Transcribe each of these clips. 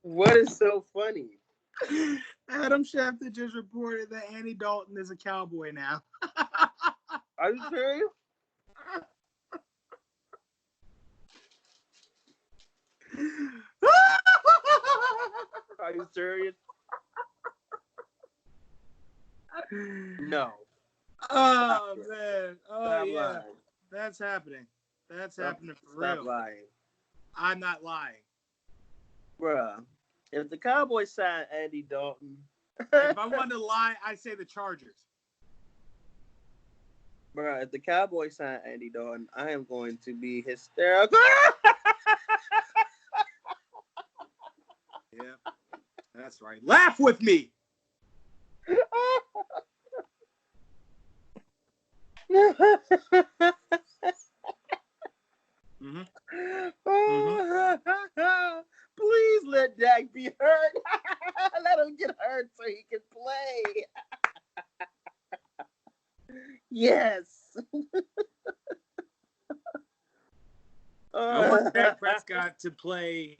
What is so funny? Adam Schefter just reported that Andy Dalton is a Cowboy now. Are you serious? Are you serious? No. Oh man! Oh Stop yeah, lying. that's happening. That's happening for real. Stop lying. I'm not lying. Bruh. If the Cowboys sign Andy Dalton. If I wanted to lie, I'd say the Chargers. Bruh, if the Cowboys sign Andy Dalton, I am going to be hysterical. Yeah, that's right. Laugh with me. Mm-hmm. Please let Dak be hurt. Let him get hurt so he can play. Yes. I want Dak Prescott to play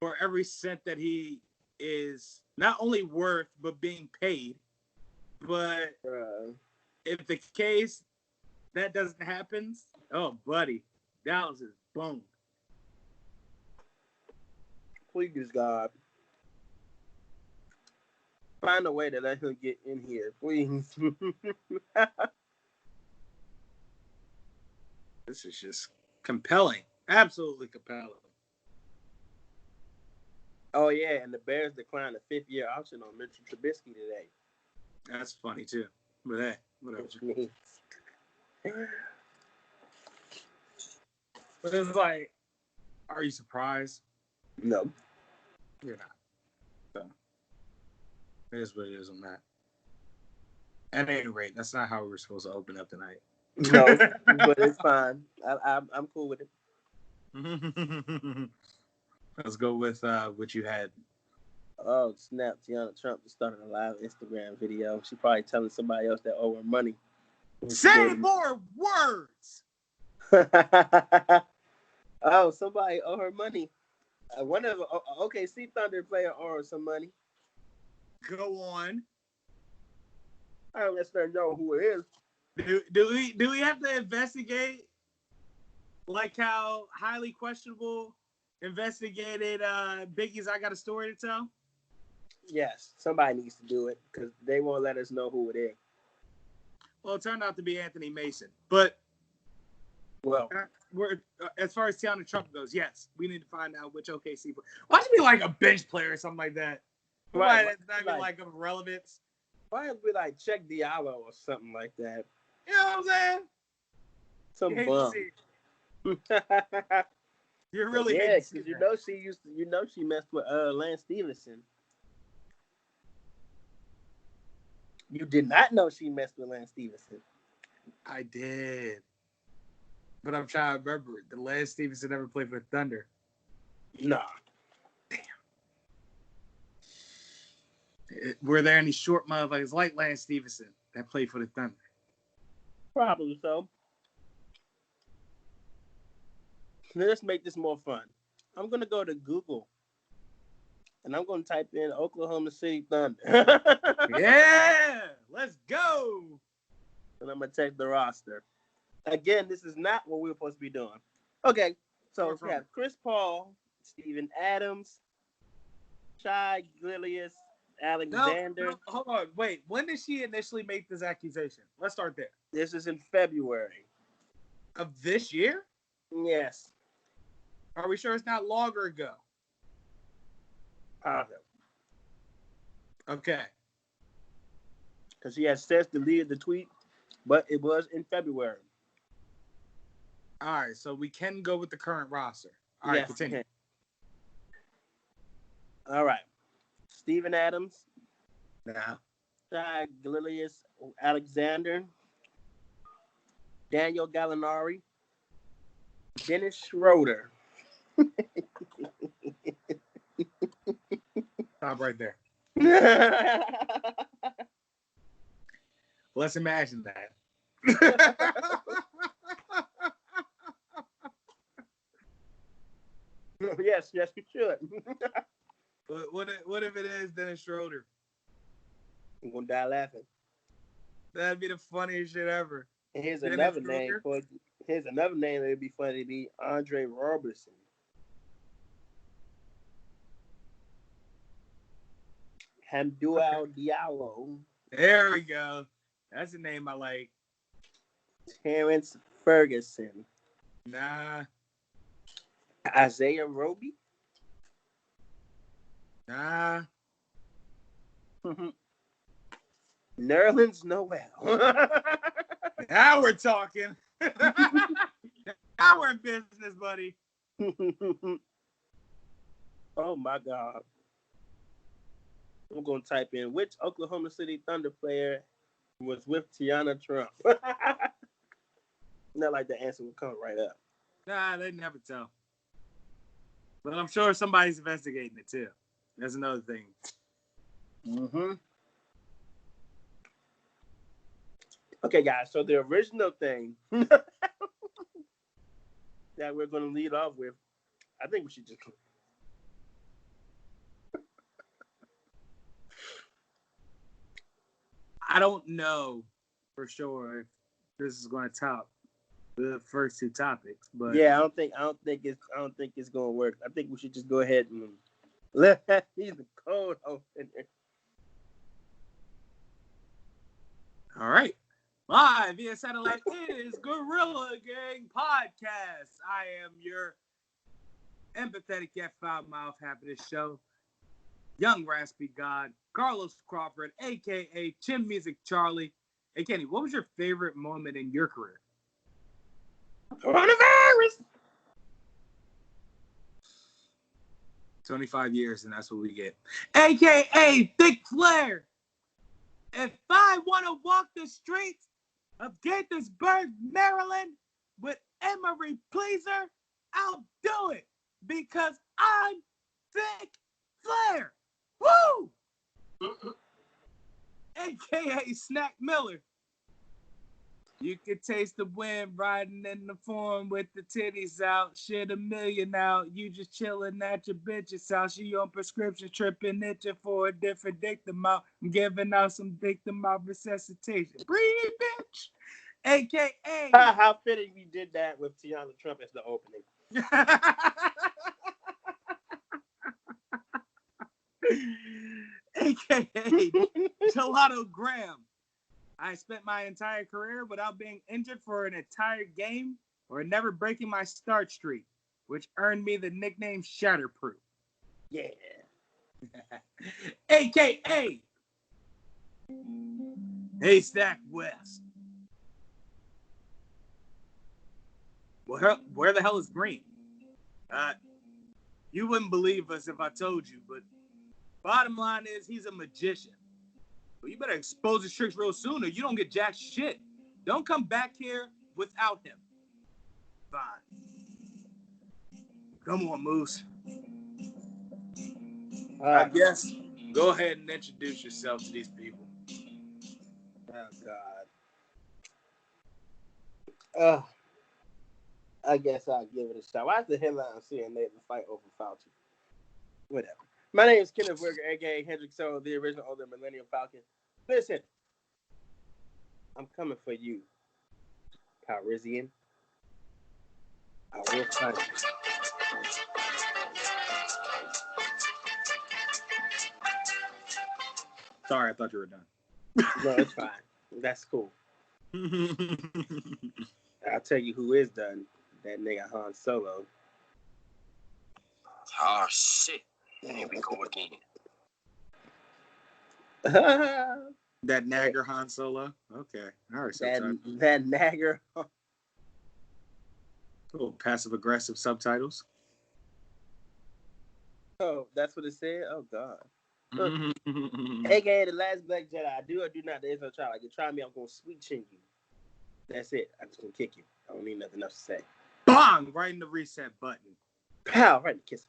for every cent that he is not only worth, but being paid. But if the case that doesn't happen, oh, buddy, Dallas is boned. Please, God. Find a way to let him get in here, please. This is just compelling. Absolutely compelling. Oh, yeah, and the Bears declined a fifth-year option on Mitchell Trubisky today. That's funny, too. But hey, whatever. But it's like, are you surprised? No. You're not. So, it is what it is on that. At any rate, that's not how we were supposed to open up tonight. No, but it's fine. I'm cool with it. Let's go with what you had. Oh, snap. Teanna Trump just started a live Instagram video. She probably telling somebody else that owe her money. Say more words! Oh, somebody owe her money. One of OKC Thunder player owe her some money. Go on. I don't necessarily know who it is. Do we have to investigate like how highly questionable investigated Biggie's I Got a Story to Tell? Yes, somebody needs to do it because they won't let us know who it is. Well, it turned out to be Anthony Mason. But we're as far as Teanna Trump goes, yes, we need to find out which OKC. Why should be like a bench player or something like that? Right, that's not even like of relevance. Why don't we like check Diallo or something like that? You know what I'm saying? Some bum. You're really because you know she messed with Lance Stevenson. You did not know she messed with Lance Stevenson. I did. But I'm trying to remember. Did Lance Stevenson ever play for the Thunder? Nah. Damn. Were there any short motherfuckers like Lance Stevenson that played for the Thunder? Probably so. Let's make this more fun. I'm going to go to Google. And I'm going to type in Oklahoma City Thunder. Yeah! Let's go! And I'm going to check the roster. Again, this is not what we were supposed to be doing. Okay, so we have Chris Paul, Steven Adams, Shai Gilgeous, Alexander. No, hold on. Wait, when did she initially make this accusation? Let's start there. This is in February. Of this year? Yes. Are we sure it's not longer ago? Okay. Because she has since deleted the tweet, but it was in February. All right, so we can go with the current roster. All right, continue. All right. Steven Adams. Nah. Shai Gilgeous Alexander. Daniel Gallinari. Dennis Schroeder. Stop right there. Let's imagine that. Yes, we should. What if it is Dennis Schroeder? I'm gonna die laughing. That'd be the funniest shit ever. And here's Dennis another Schroeder? name for. Here's another name that'd be funny to be Andre Robertson. Hamdoual Diallo. There we go. That's a name I like. Terrence Ferguson. Nah. Isaiah Roby. Nah. Nerlens Noel. Now we're talking. Now we're in business, buddy. Oh my God. I'm going to type in which Oklahoma City Thunder player was with Teanna Trump. Not like the answer will come right up. Nah, they never tell. But I'm sure somebody's investigating it too. That's another thing. Mm-hmm. Okay, guys. So the original thing that we're going to lead off with, I think we should just. I don't know for sure if this is going to top the first two topics, but Yeah, I don't think it's going to work. I think we should just go ahead and let he's the cold opener. all right. Live via satellite is Gorilla Gang Podcast. I am your empathetic yet foul-mouthed half of this show, Young Raspy God, Carlos Crawford, a.k.a. Chin Music Charlie. Hey, Kenny, what was your favorite moment in your career? Coronavirus. 25 years, and that's what we get. A.k.a. Thick Flair. If I want to walk the streets of Gaithersburg, Maryland with Emery Pleaser, I'll do it because I'm Thick Flair. Woo! A.k.a. Snack Miller. You can taste the wind riding in the form with the titties out. Shit $1 million out. You just chilling at your bitch's house. She on prescription tripping, itching for a different dictum out. I'm giving out some dictum out resuscitation. Breathe, bitch. A.k.a. How fitting we did that with Teanna Trump as the opening. A.k.a. Gelato Graham. I spent my entire career without being injured for an entire game or never breaking my start streak, which earned me the nickname Shatterproof. Yeah. A.k.a. Haystack West. Where the hell is Green? You wouldn't believe us if I told you, but bottom line is he's a magician. Well, you better expose his tricks real soon or you don't get jack shit. Don't come back here without him. Fine. Come on, Moose. I guess go ahead and introduce yourself to these people. Oh, God. I guess I'll give it a shot. Why is the headline saying they fight over Fauci? Whatever. My name is Kenneth Whitaker, a.k.a. Hendrick Soul, the original older Millennium Falcon. Listen, I'm coming for you, Calrissian. I will find you. Sorry, I thought you were done. No, it's fine. That's cool. I'll tell you who is done. That nigga Han Solo. Oh, shit. Here we go again. That nagger Han Solo? Okay. All right. That nagger. Little passive-aggressive subtitles. Oh, that's what it said? Oh, God. AKA the last Black Jedi. I do or do not the Israel child. Like you try me, I'm going to sweet chin you. That's it. I'm just going to kick you. I don't need nothing else to say. Bang! Right in the reset button. Pow! Right in the kiss.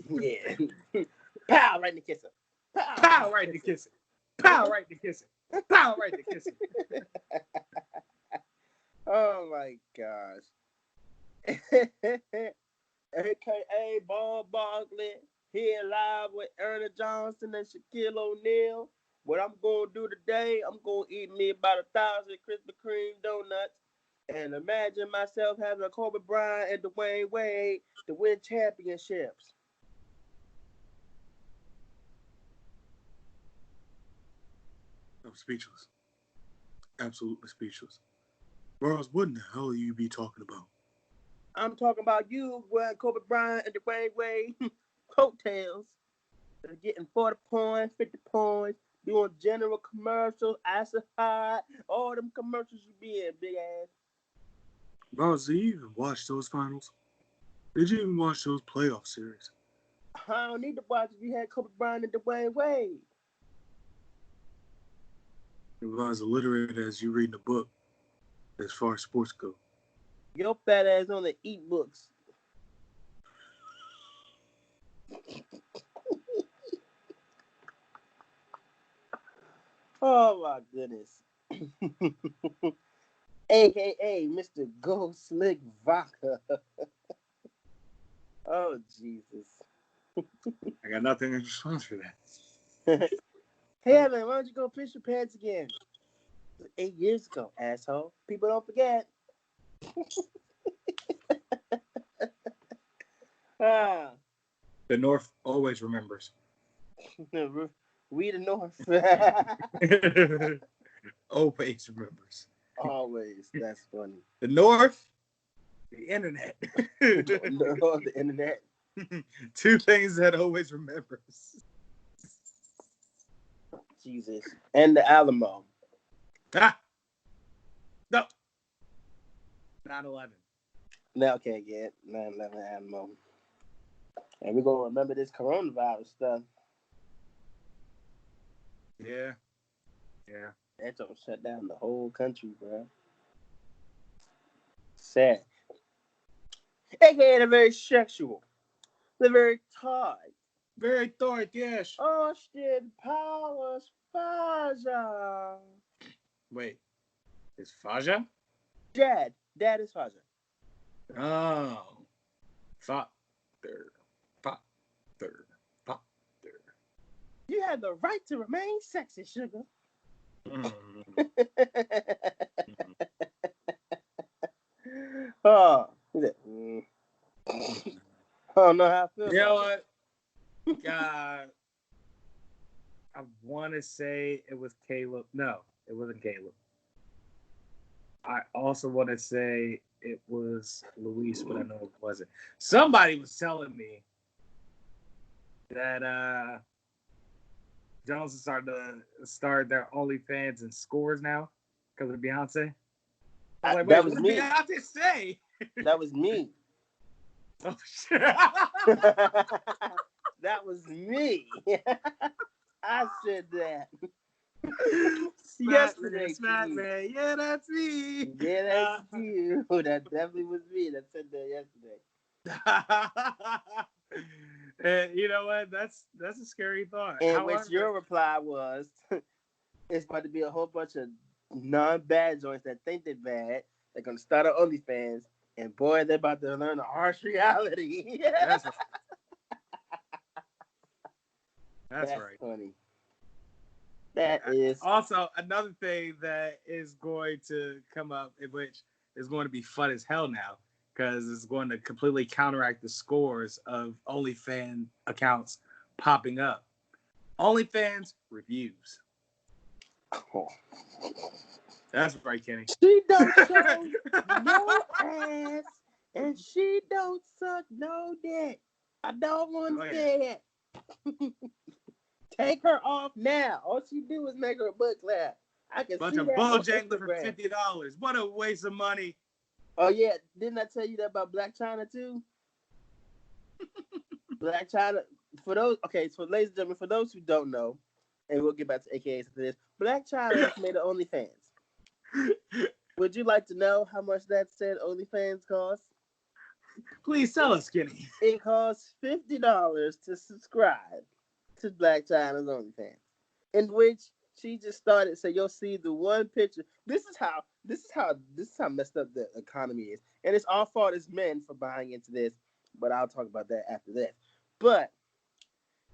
Yeah. Pow, right in the kisser. Pow, right in the kissing. Pow, right in the kissing. Pow, right in the kissing. Oh my gosh. AKA Bob Barkley here live with Erna Johnson and Shaquille O'Neal. What I'm gonna do today, I'm gonna eat me about 1,000 Krispy Kreme donuts and imagine myself having a Kobe Bryant and Dwayne Wade to win championships. I'm speechless. Absolutely speechless. Ross, what in the hell are you be talking about? I'm talking about you wearing Kobe Bryant and Dwayne Wade coattails. They're getting 40 points, 50 points, doing general commercials, Acid High, all them commercials you be in, big ass. Ross, did you even watch those finals? Did you even watch those playoff series? I don't need to watch if you had Kobe Bryant and Dwayne Wade. You're about as illiterate as you reading a book as far as sports go. Your fat ass on the e-books. Oh my goodness. AKA Mr. Go Slick Vodka. Oh Jesus. I got nothing in response for that. Hey man, why don't you go piss your pants again? 8 years ago, asshole. People don't forget. The North always remembers. We the North. Always remembers. Always. That's funny. The North, the internet. The internet. Two things that always remembers. Jesus. And the Alamo. Ah! No. 9/11. Now, okay, yeah. 9/11 Alamo. And we're going to remember this coronavirus stuff. Yeah. Yeah. That don't shut down the whole country, bro. Sad. AKA the very sexual. The very tight. Very thought, yes. Austin Powers Faja. Wait. Is Faja? Dad is Faja. Oh. Father. You have the right to remain sexy, sugar. Oh, I don't know how I feel. You know what? I want to say it was Caleb. No, it wasn't Caleb. I also want to say it was Luis, but I know it wasn't. Somebody was telling me that Jones is starting to start their OnlyFans and scores now because of Beyonce. I was like, that wait, was what me. did Beyonce say? That was me. Oh shit! That was me. I said that. Yesterday, Smack man. Yeah, that's me. Yeah, that's you. That definitely was me that said that yesterday. And you know what? That's a scary thought. And However, which your reply was, it's about to be a whole bunch of non-bad joints that think they're bad. They're gonna start on OnlyFans, and boy, they're about to learn the harsh reality. That's right. That's right. Funny. That is also another thing that is going to come up, which is going to be fun as hell now, because it's going to completely counteract the scores of OnlyFans accounts popping up. OnlyFans reviews. Oh. That's right, Kenny. She don't show no ass, and she don't suck no dick. I don't want to say it. Take her off now. All she do is make her butt clap. I can Bunch see of that Bojangler for $50. What a waste of money. Oh yeah, didn't I tell you that about Black China too? Black China, for those, okay, so ladies and gentlemen, for those who don't know, and we'll get back to AKAs after this, Black China has made an OnlyFans. Would you like to know how much that said OnlyFans costs? Please tell us, Skinny. It costs $50 to subscribe to Black China's OnlyFans, in which she just started. So you'll see the one picture. This is how messed up the economy is, and it's our fault as men for buying into this. But I'll talk about that after this. But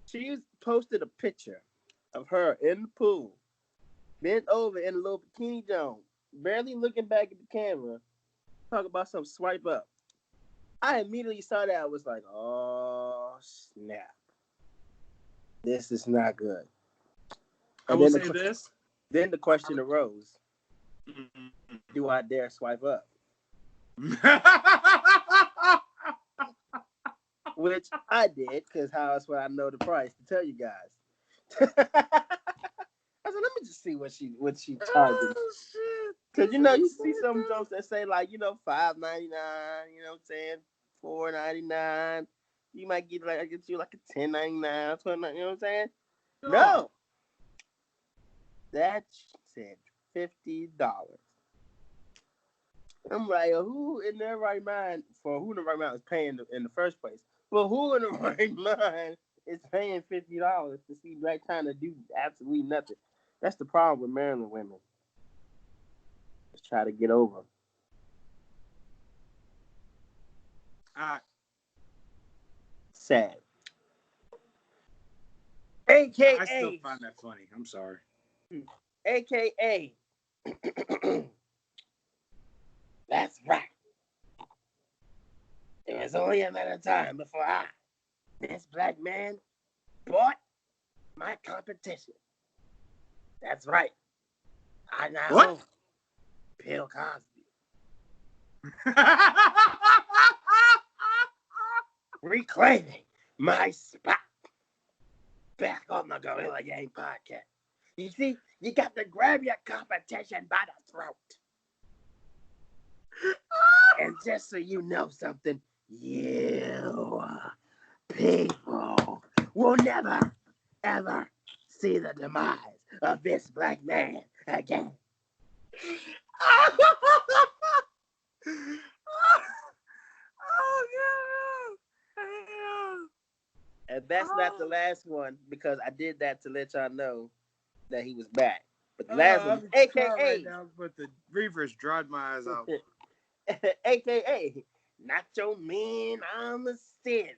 she posted a picture of her in the pool, bent over in a little bikini zone, barely looking back at the camera. Talk about some swipe up. I immediately saw that. I was like, oh, snap. This is not good. I will say this. Then the question arose, do I dare swipe up? Which I did, because how else would I know the price to tell you guys? I said, let me just see what she charges. Because, you see some jokes that say, like, $5.99, you know what I'm saying? $4.99. You might get a $10.99, $12.99, you know what I'm saying? No. That said $50. I'm like, who in their right mind is paying in the first place? Well, who in the right mind is paying $50 to see Black China do absolutely nothing? That's the problem with Maryland women. Let's try to get over. Sad. AKA. I still find that funny. I'm sorry. AKA. That's right. It was only a matter of time before this black man, bought my competition. That's right. I now own Bill Cosby. Reclaiming my spot back on the Gorilla Gang podcast. You see, you got to grab your competition by the throat. And just so you know something, you people will never, ever see the demise of this black man again. And that's not the last one, because I did that to let y'all know that he was back. But the last one, AKA, right now, but the reverse dried my eyes out. AKA, Nacho Man, I'm a savage.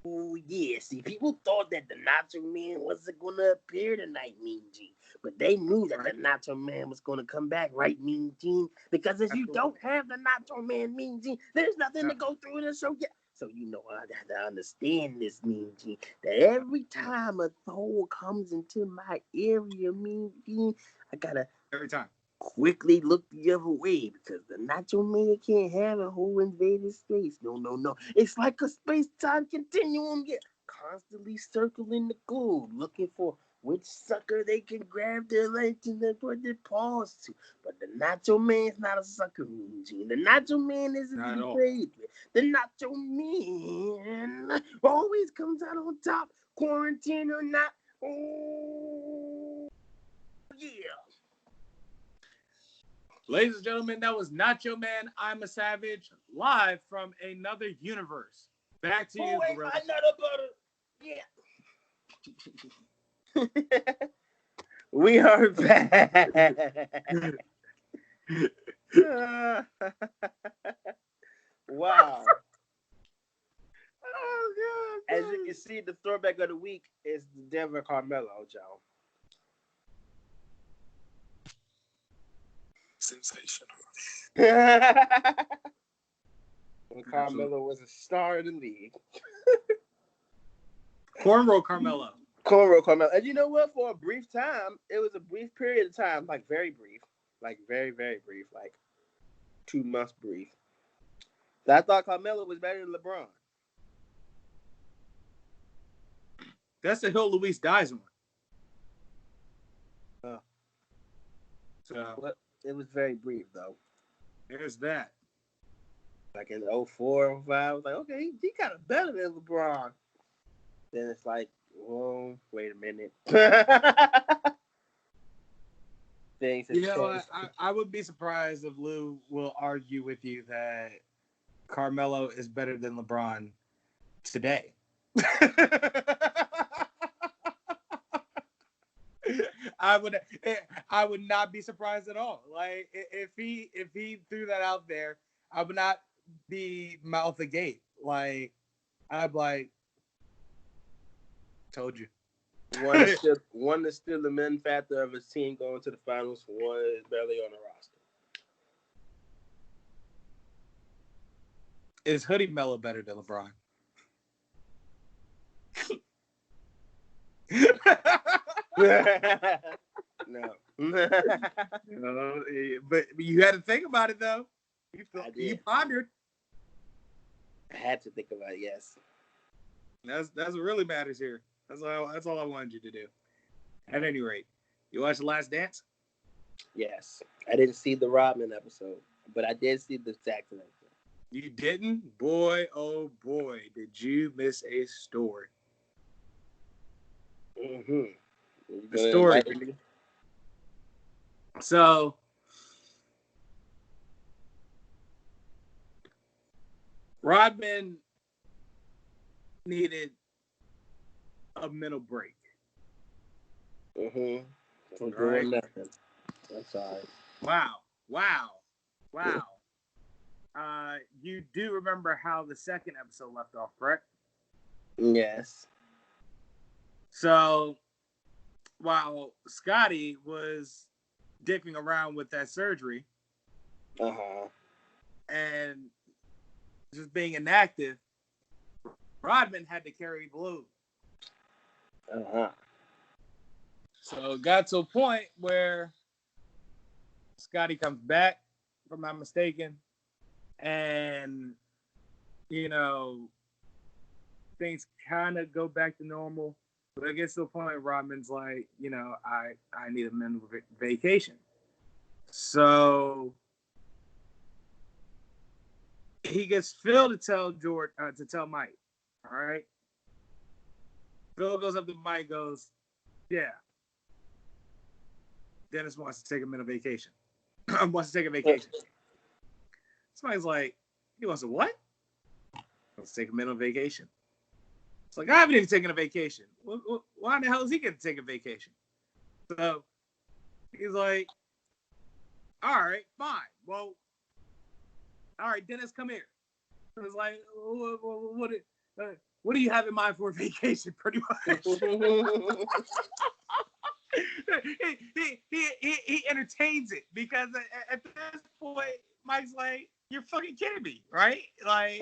Oh yeah, see, people thought that the Nacho Man wasn't gonna appear tonight, Mean Gene, but they knew that the Nacho Man was gonna come back, right, Mean Gene? Because if you don't have the Nacho Man, Mean Gene, there's nothing to go through in the show yet. So I got to understand this, Mean Gene, that every time a Thor comes into my area, Mean Gene, I gotta every time quickly look the other way, because the Nacho Man can't have a whole invaded space. No. It's like a space-time continuum, constantly circling the globe, looking for which sucker they can grab their attention and put their paws to. But the Nacho Man's not a sucker, Mean Gene. The Nacho Man isn't to be played with. The Nacho Man always comes out on top, quarantine or not. Oh, yeah. Ladies and gentlemen, that was Nacho Man, I'm a Savage, live from another universe. Back to you, wait, Gorilla. another butter. Yeah. We are back. Wow. Oh, God. As you can see, the throwback of the week is the Denver Carmelo, Joe. Sensational. When Carmelo was a star in the league. Cornrow Carmelo. And you know what? For a brief time, it was a brief period of time, like very brief. Like very, very brief. Like 2 months brief. So I thought Carmelo was better than LeBron. That's the hill Luis dies on. So it was very brief, though. There's that. Like in 04, 05, I was like, okay, he kind of better than LeBron. Then it's like, whoa, wait a minute. Things have changed. I would be surprised if Lou will argue with you that Carmelo is better than LeBron today. I would not be surprised at all. Like if he threw that out there, I would not be mouth agape. Like I'd like told you. One is still the main factor of his team going to the finals. One is barely on the roster. Is Hoodie Melo better than LeBron? No. But you had to think about it though. You pondered. I had to think about it. Yes. That's what really matters here. That's all I wanted you to do. At any rate, you watched The Last Dance? Yes. I didn't see the Rodman episode, but I did see the Jackson episode. You didn't? Boy, oh boy, did you miss a story. Mm-hmm. The story. So, Rodman needed a mental break. Mm-hmm. From Right. doing nothing. I'm sorry. Wow. You do remember how the second episode left off, correct? Yes. So, while Scotty was dicking around with that surgery and just being inactive, Rodman had to carry the load. So it got to a point where Scotty comes back, if I'm not mistaken, and, things kind of go back to normal. But it gets to a point Rodman's like, I need a mental vacation. So he gets Phil to tell Mike. All right. Phil goes up to Mike, goes, yeah. Dennis wants to take a mental vacation. Wants to take a vacation. Somebody's like, he wants to what? Let's take a mental vacation. It's like, I haven't even taken a vacation. Why in the hell is he going to take a vacation? So he's like, all right, fine. Well, all right, Dennis, come here. So it's like, what do you have in mind for a vacation, pretty much? he entertains it because at this point, Mike's like, you're fucking kidding me, right? Like,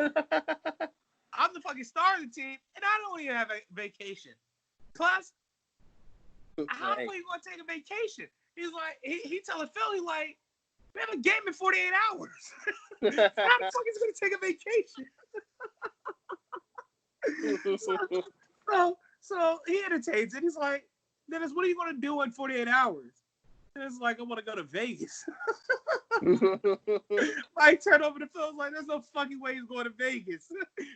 I'm the fucking star of the team, and I don't even have a vacation. Plus, how are you going to take a vacation? He's like, he telling Phil, he's like, we have a game in 48 hours. How the fuck is he going to take a vacation? So he entertains it. He's like, Dennis, what are you going to do in 48 hours? And it's like, I want to go to Vegas. Mike turned over to Phil. Was like, there's no fucking way he's going to Vegas.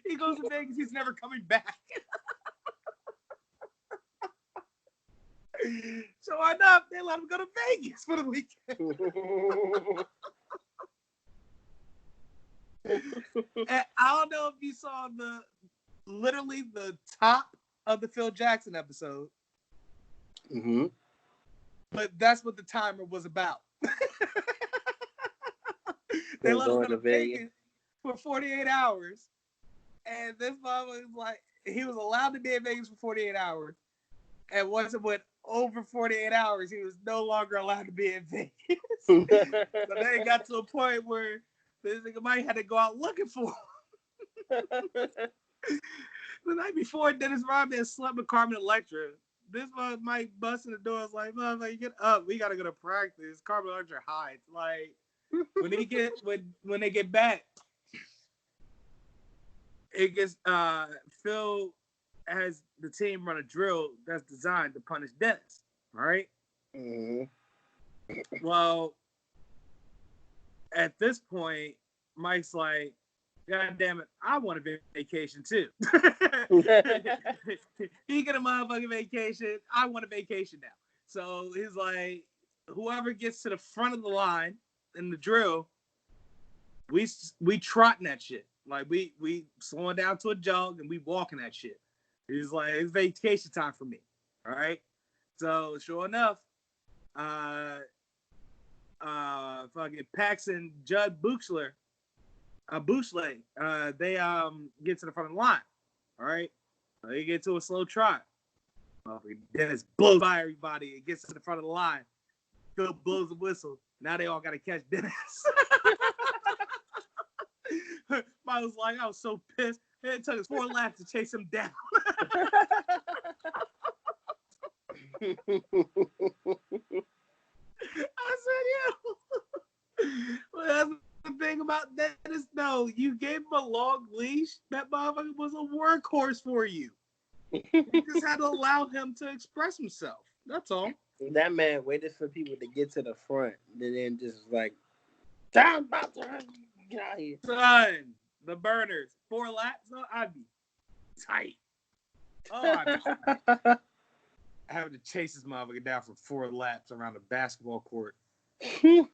He goes to Vegas. He's never coming back. So why not? They let him go to Vegas for the weekend. And I don't know if you saw literally the top of the Phil Jackson episode. Mm-hmm. But that's what the timer was about. They let him go to Vegas for 48 hours. And this mother was like, he was allowed to be in Vegas for 48 hours. And once it went over 48 hours, he was no longer allowed to be in Vegas. So then it got to a point where this nigga Mike had to go out looking for him. The night before, Dennis Rodman slept with Carmen Electra. This one Mike busting the door. Is like, motherfucker, get up. We gotta go to practice. Carmen Electra hides. Like when they get back, it gets Phil has the team run a drill that's designed to punish Dennis. Right? Mm-hmm. Well, at this point, Mike's like, God damn it, I want a vacation too. He get a motherfucking vacation. I want a vacation now. So he's like, whoever gets to the front of the line in the drill, we trotting that shit. Like we slowing down to a jog and we walking that shit. He's like, it's vacation time for me. All right. So sure enough, fucking Pax and Judd Buchler, they get to the front of the line. All right. So they get to a slow trot. Dennis blows by everybody and gets to the front of the line. Phil blows the whistle. Now they all got to catch Dennis. I was like, I was so pissed. It took us 4 laps to chase him down. I said, yeah. Well, that's the thing about Dennis. No, you gave him a long leash. That motherfucker was a workhorse for you. You just had to allow him to express himself. That's all. That man waited for people to get to the front, and then just like, time about time, get out here. Son, the burners, 4 laps, no, I'd be tight. Oh, having to chase this motherfucker down for 4 laps around a basketball court. Can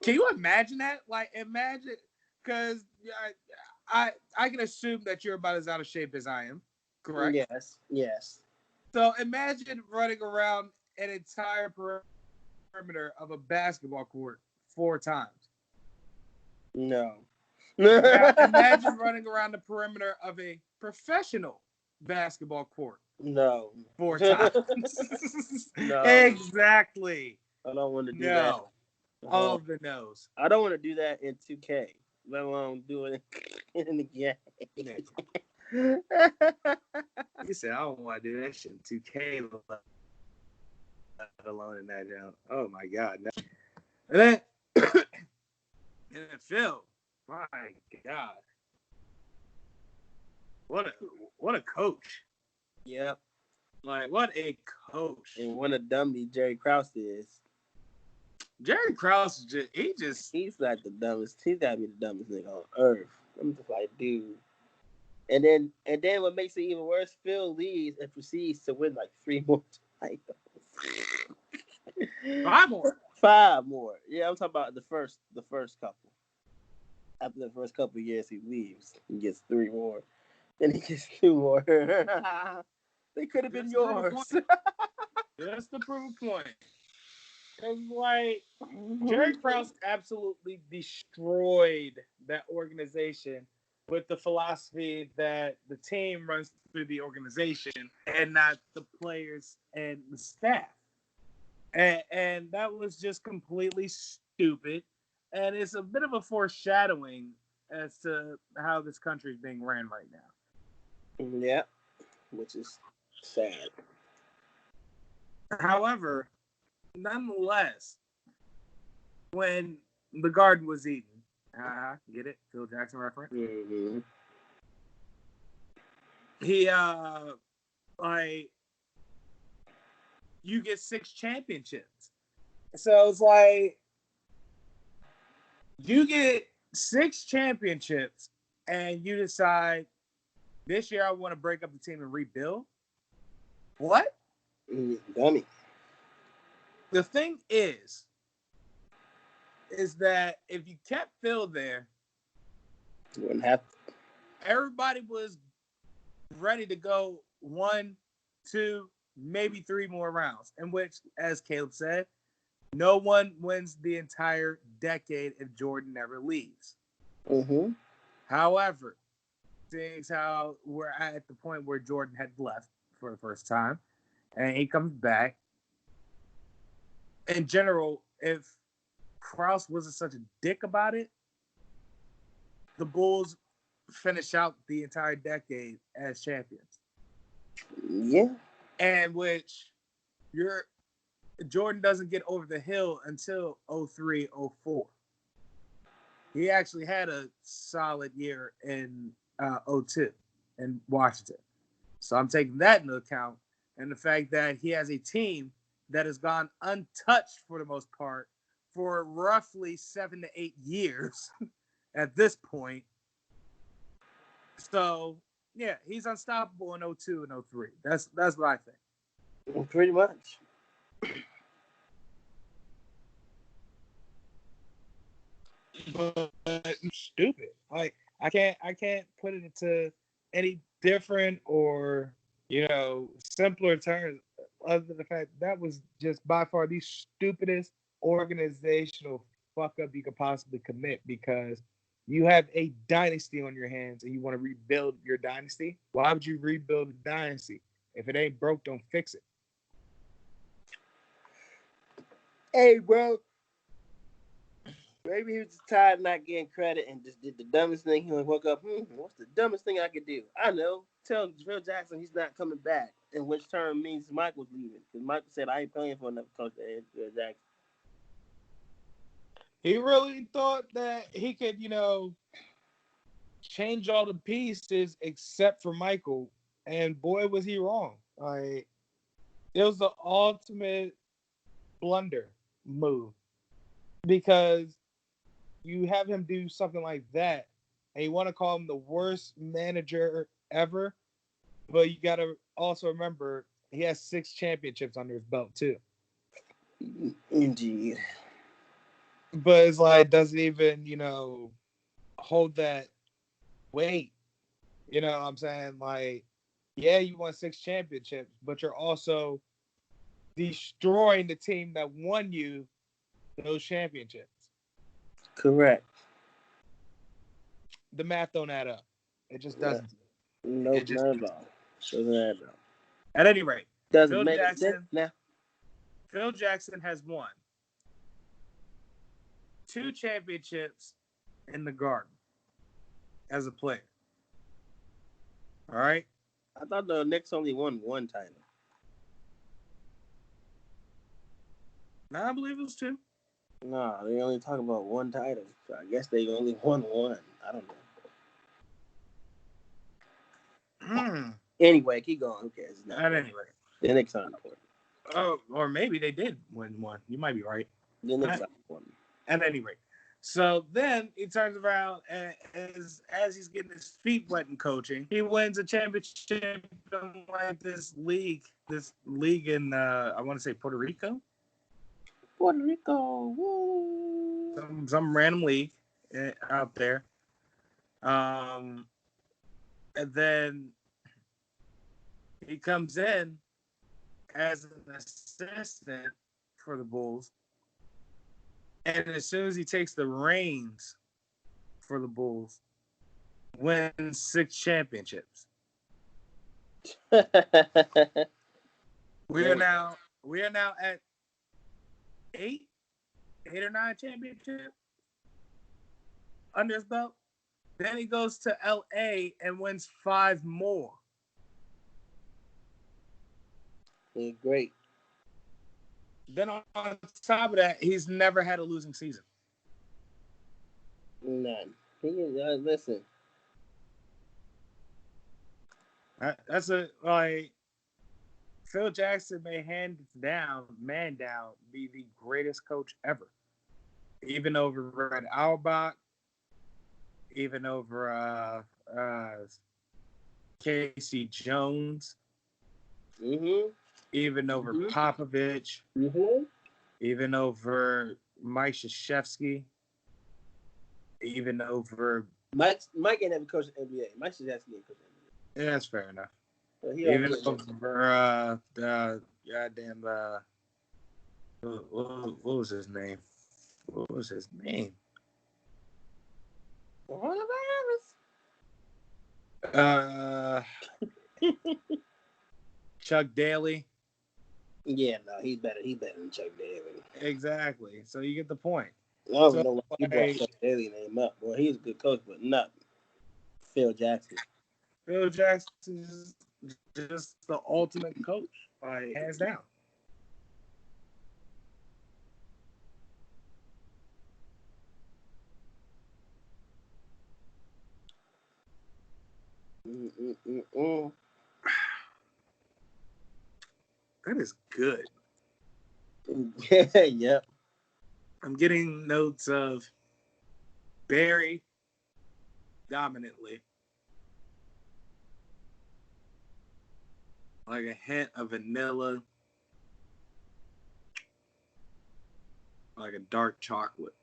you imagine that? Like, imagine, because I can assume that you're about as out of shape as I am, correct? Yes. So imagine running around an entire perimeter of a basketball court 4 times. No. Now, imagine running around the perimeter of a professional basketball court. No. 4 times. No. Exactly. I don't want to do that. All of the no's. I don't want to do that in 2K, let alone do it in the game. You said, I don't want to do that shit in 2K, let alone in that down. Oh, my God. And then, Phil, my God. What a coach. Yep. Like, what a coach. And what a dummy Jerry Krause is. Jerry Krause is he's like the dumbest. He's gotta be the dumbest nigga on earth. I'm just like, dude. And then what makes it even worse, Phil leaves and proceeds to win like 3 more titles. 5 more. 5 more. Yeah, I'm talking about the first couple. After the first couple of years he leaves, he gets 3 more. Then he gets 2 more. They could have been yours. That's the proof point. Because, like, Jerry Krause absolutely destroyed that organization with the philosophy that the team runs through the organization and not the players and the staff. And that was just completely stupid. And it's a bit of a foreshadowing as to how this country is being ran right now. Yeah, which is sad. However, nonetheless, when the garden was eaten, get it? Phil Jackson reference? Mm-hmm. He, you get 6 championships. So it's like, you get 6 championships and you decide, this year I want to break up the team and rebuild? What? Dummy. The thing is that if you kept Phil there, you wouldn't have to. Everybody was ready to go 1, 2, maybe 3 more rounds, in which, as Caleb said, no one wins the entire decade if Jordan never leaves. Mm-hmm. However, seeing how we're at the point where Jordan had left for the first time, and he comes back, in general, if Krause wasn't such a dick about it, the Bulls finish out the entire decade as champions. Yeah. And which Jordan doesn't get over the hill until 03, 04. He actually had a solid year in 02 in Washington. So I'm taking that into account. And the fact that he has a team that has gone untouched for the most part for roughly 7 to 8 years at this point. So, yeah, he's unstoppable in 02 and 03. That's what I think. Pretty much. But stupid. Like, I can't put it into any different or simpler terms other than the fact that was just by far the stupidest organizational fuck up you could possibly commit, because you have a dynasty on your hands and you want to rebuild your dynasty. Why would you rebuild a dynasty? If it ain't broke, don't fix it. Hey, bro. Maybe he was just tired of not getting credit and just did the dumbest thing. He woke up, what's the dumbest thing I could do? I know. Tell Phil Jackson he's not coming back, in which term means Michael's leaving. Because Michael said, I ain't playing for another coach than Phil Jackson. He really thought that he could, change all the pieces except for Michael. And boy, was he wrong. Like, it was the ultimate blunder move, because you have him do something like that and you want to call him the worst manager ever, but you got to also remember he has 6 championships under his belt too. Indeed. But it's like, doesn't even, hold that weight. You know what I'm saying? Like, yeah, you won 6 championships, but you're also destroying the team that won you those championships. Correct. The math don't add up. It just doesn't. No, not at all. Doesn't add up. At any rate, doesn't make sense now. Phil Jackson has won 2 championships in the Garden as a player. All right? I thought the Knicks only won 1 title. No, I believe it was 2. No, they only talk about 1 title. So I guess they only won 1. I don't know. Anyway, keep going. Who cares? At any rate. The Knicks aren't important. Oh, or maybe they did win 1. You might be right. The Knicks aren't important. At any rate. So then he turns around and as he's getting his feet wet in coaching, he wins a championship in like this league in I want to say Puerto Rico. Puerto Rico, woo! Some random league out there. And then he comes in as an assistant for the Bulls. And as soon as he takes the reins for the Bulls, wins 6 championships. We are now at 8 or 9 championships under his belt. Then he goes to LA and wins 5 more. Yeah, great. Then on top of that, he's never had a losing season. None. Listen. That's Phil Jackson may man down, be the greatest coach ever. Even over Red Auerbach, even over Casey Jones, even over Popovich, even over Mike Krzyzewski, even over Mike ain't never coached the NBA. Mike Krzyzewski ain't coached the NBA. Yeah, that's fair enough. Well, even over goddamn what was his name? Chuck Daly. Yeah, no, he's better. He's better than Chuck Daly. Exactly. So you get the point. I don't know why you brought Chuck Daly name up. Well, he's a good coach, but not Phil Jackson. Phil Jackson is just the ultimate coach, hands down. That is good. Yep. I'm getting notes of berry dominantly, like a hint of vanilla, like a dark chocolate.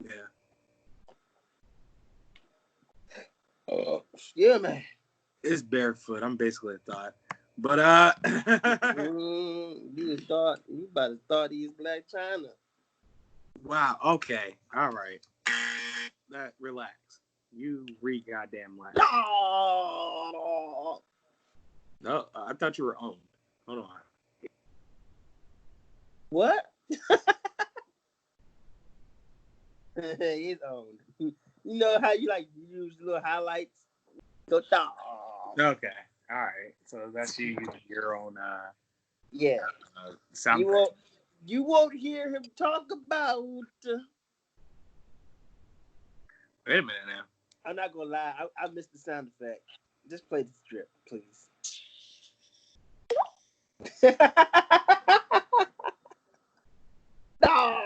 Yeah. Oh, yeah, man. It's barefoot. I'm basically a thought. But You about to start these Black China. Wow. Okay. All right. Relax. You read goddamn life. No, I thought you were owned. Hold on. What? He's owned. You know how you like use little highlights? Go down. Okay. All right. So that's you using your own Yeah. sound. You won't hear him talk about. Wait a minute now. I'm not gonna lie. I missed the sound effect. Just play the strip, please. No.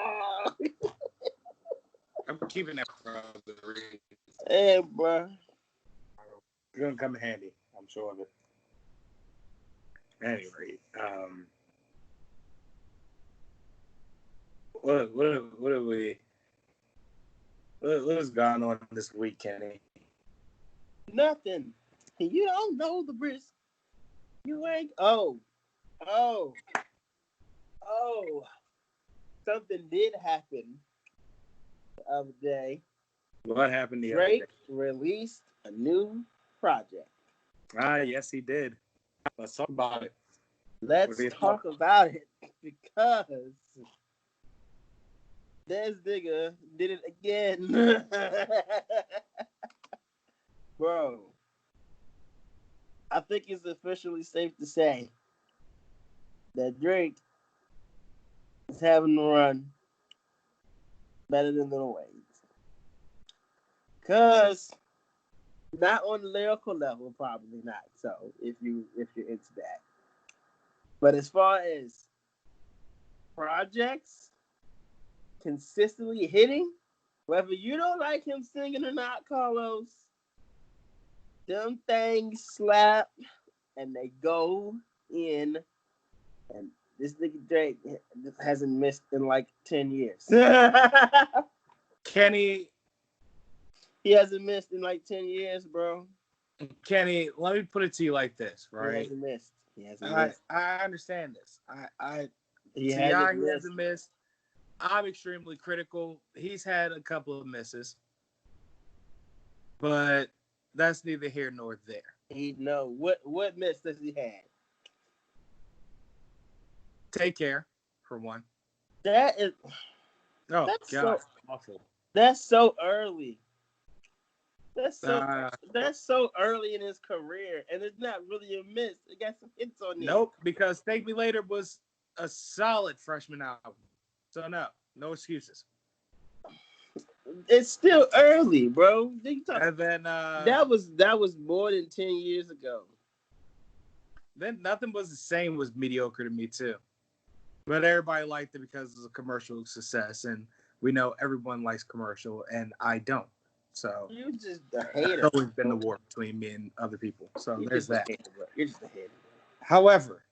I'm keeping that for the read. Hey, bro. It's gonna come in handy. I'm sure of it. Anyway, what has gone on this week, Kenny? Nothing. You don't know the risk. You ain't. Oh. Something did happen the other day. What happened the other Drake day? released a new project. Yes, he did. Let's talk about it. Let's talk about it because this nigga did it again. Bro, I think it's officially safe to say that Drake is having to run better than Lil Wayne. Because not on the lyrical level, probably not. So if you're into that. But as far as projects consistently hitting, whether you don't like him singing or not, Carlos, them things slap and they go in. And this nigga Drake hasn't missed in like 10 years. Kenny. He hasn't missed in like 10 years, bro. Kenny, let me put it to you like this, right? He hasn't missed. I understand this. He He hasn't missed. I'm extremely critical. He's had a couple of misses, but that's neither here nor there. What miss does he have? Take Care, for one. That's awful. That's so early. That's so early in his career, and it's not really a miss. It got some hits on it. Nope, because Thank Me Later was a solid freshman album. So no excuses. It's still early, bro. And then that was more than 10 years ago. Then Nothing Was the Same was mediocre to me too. But everybody liked it because it was a commercial success, and we know everyone likes commercial, and I don't. So you're just a hater. That's always been the war between me and other people. So there's that. You're just a hater. However,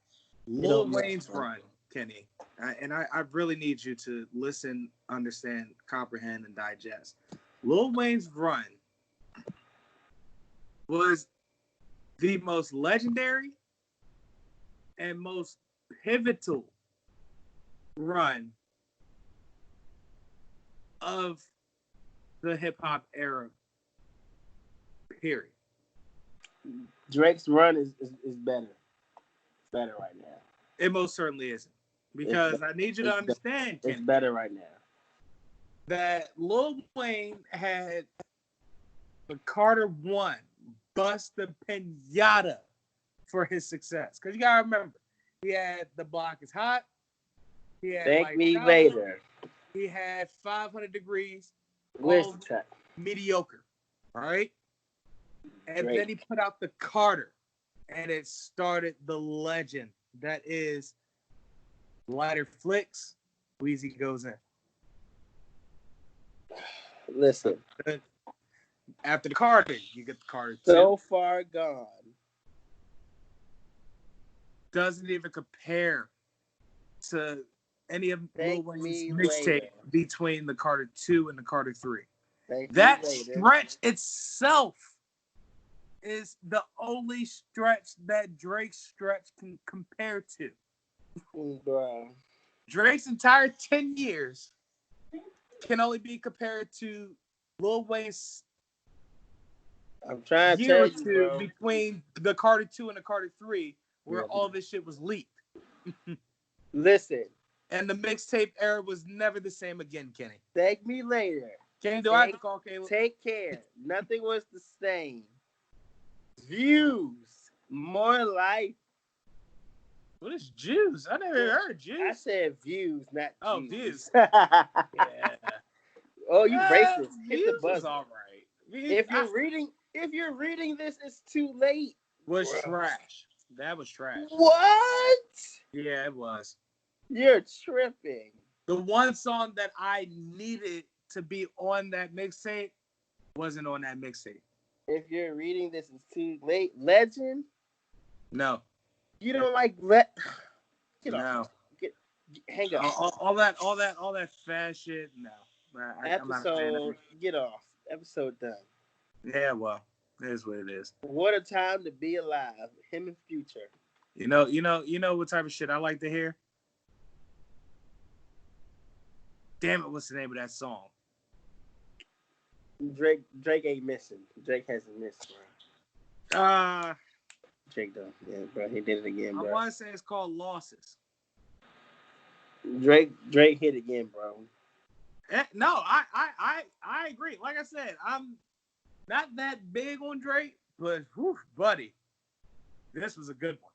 Lil Wayne's run, Kenny, and I really need you to listen, understand, comprehend, and digest. Lil Wayne's run was the most legendary and most pivotal run of the hip-hop era, period. Drake's run is better. It's better right now. It most certainly isn't. Because I need you to understand, Kenny, it's better right now. That Lil Wayne had the Carter 1 bust the pinata for his success. Because you got to remember, he had The Block Is Hot. He had Thank Me Later. He had 500 Degrees. Mediocre. All right? And then he put out the Carter. And it started the legend that is Lighter Flicks, Weezy Goes In. Listen. After the Carter, you get the Carter 2. So Far Gone. Doesn't even compare to any of Lil Thank Wayne's me mixtape later. between the Carter 2 and the Carter 3. Thank That me later. stretch itself is the only stretch that Drake's stretch can compare to. Bro. Drake's entire 10 years can only be compared to Lil Wayne's I'm trying to year tell or you, two bro. between the Carter 2 and the Carter 3, where all this shit was leaked. Listen. And the mixtape era was never the same again, Kenny. Thank me later. Kenny, do I have to call Caleb? Take care. Nothing was the same. Views. More life. What is Jews? I never heard Jews. I said views, not Oh, Jews. views. Yeah. Oh, you Yeah, racist. Hit views the was buzzer. all right. If you're reading this, it's too late. Was trash. That was trash. What? Yeah, it was. You're tripping. The one song that I needed to be on that mixtape wasn't on that mixtape. If you're reading this, it's too late. Legend? No. You don't like Get No. off. Hang up. All that fast shit. No. I'm not a fan of it. Get off. Episode done. Yeah, well, it is what it is. What a time to be alive. Him and Future. You know what type of shit I like to hear? Damn it, what's the name of that song? Drake ain't missing. Drake hasn't missed, bro. Drake though. Yeah, bro. He did it again, bro. I want to say it's called Losses. Drake hit again, bro. No, I agree. Like I said, I'm not that big on Drake, but whew, buddy, this was a good one.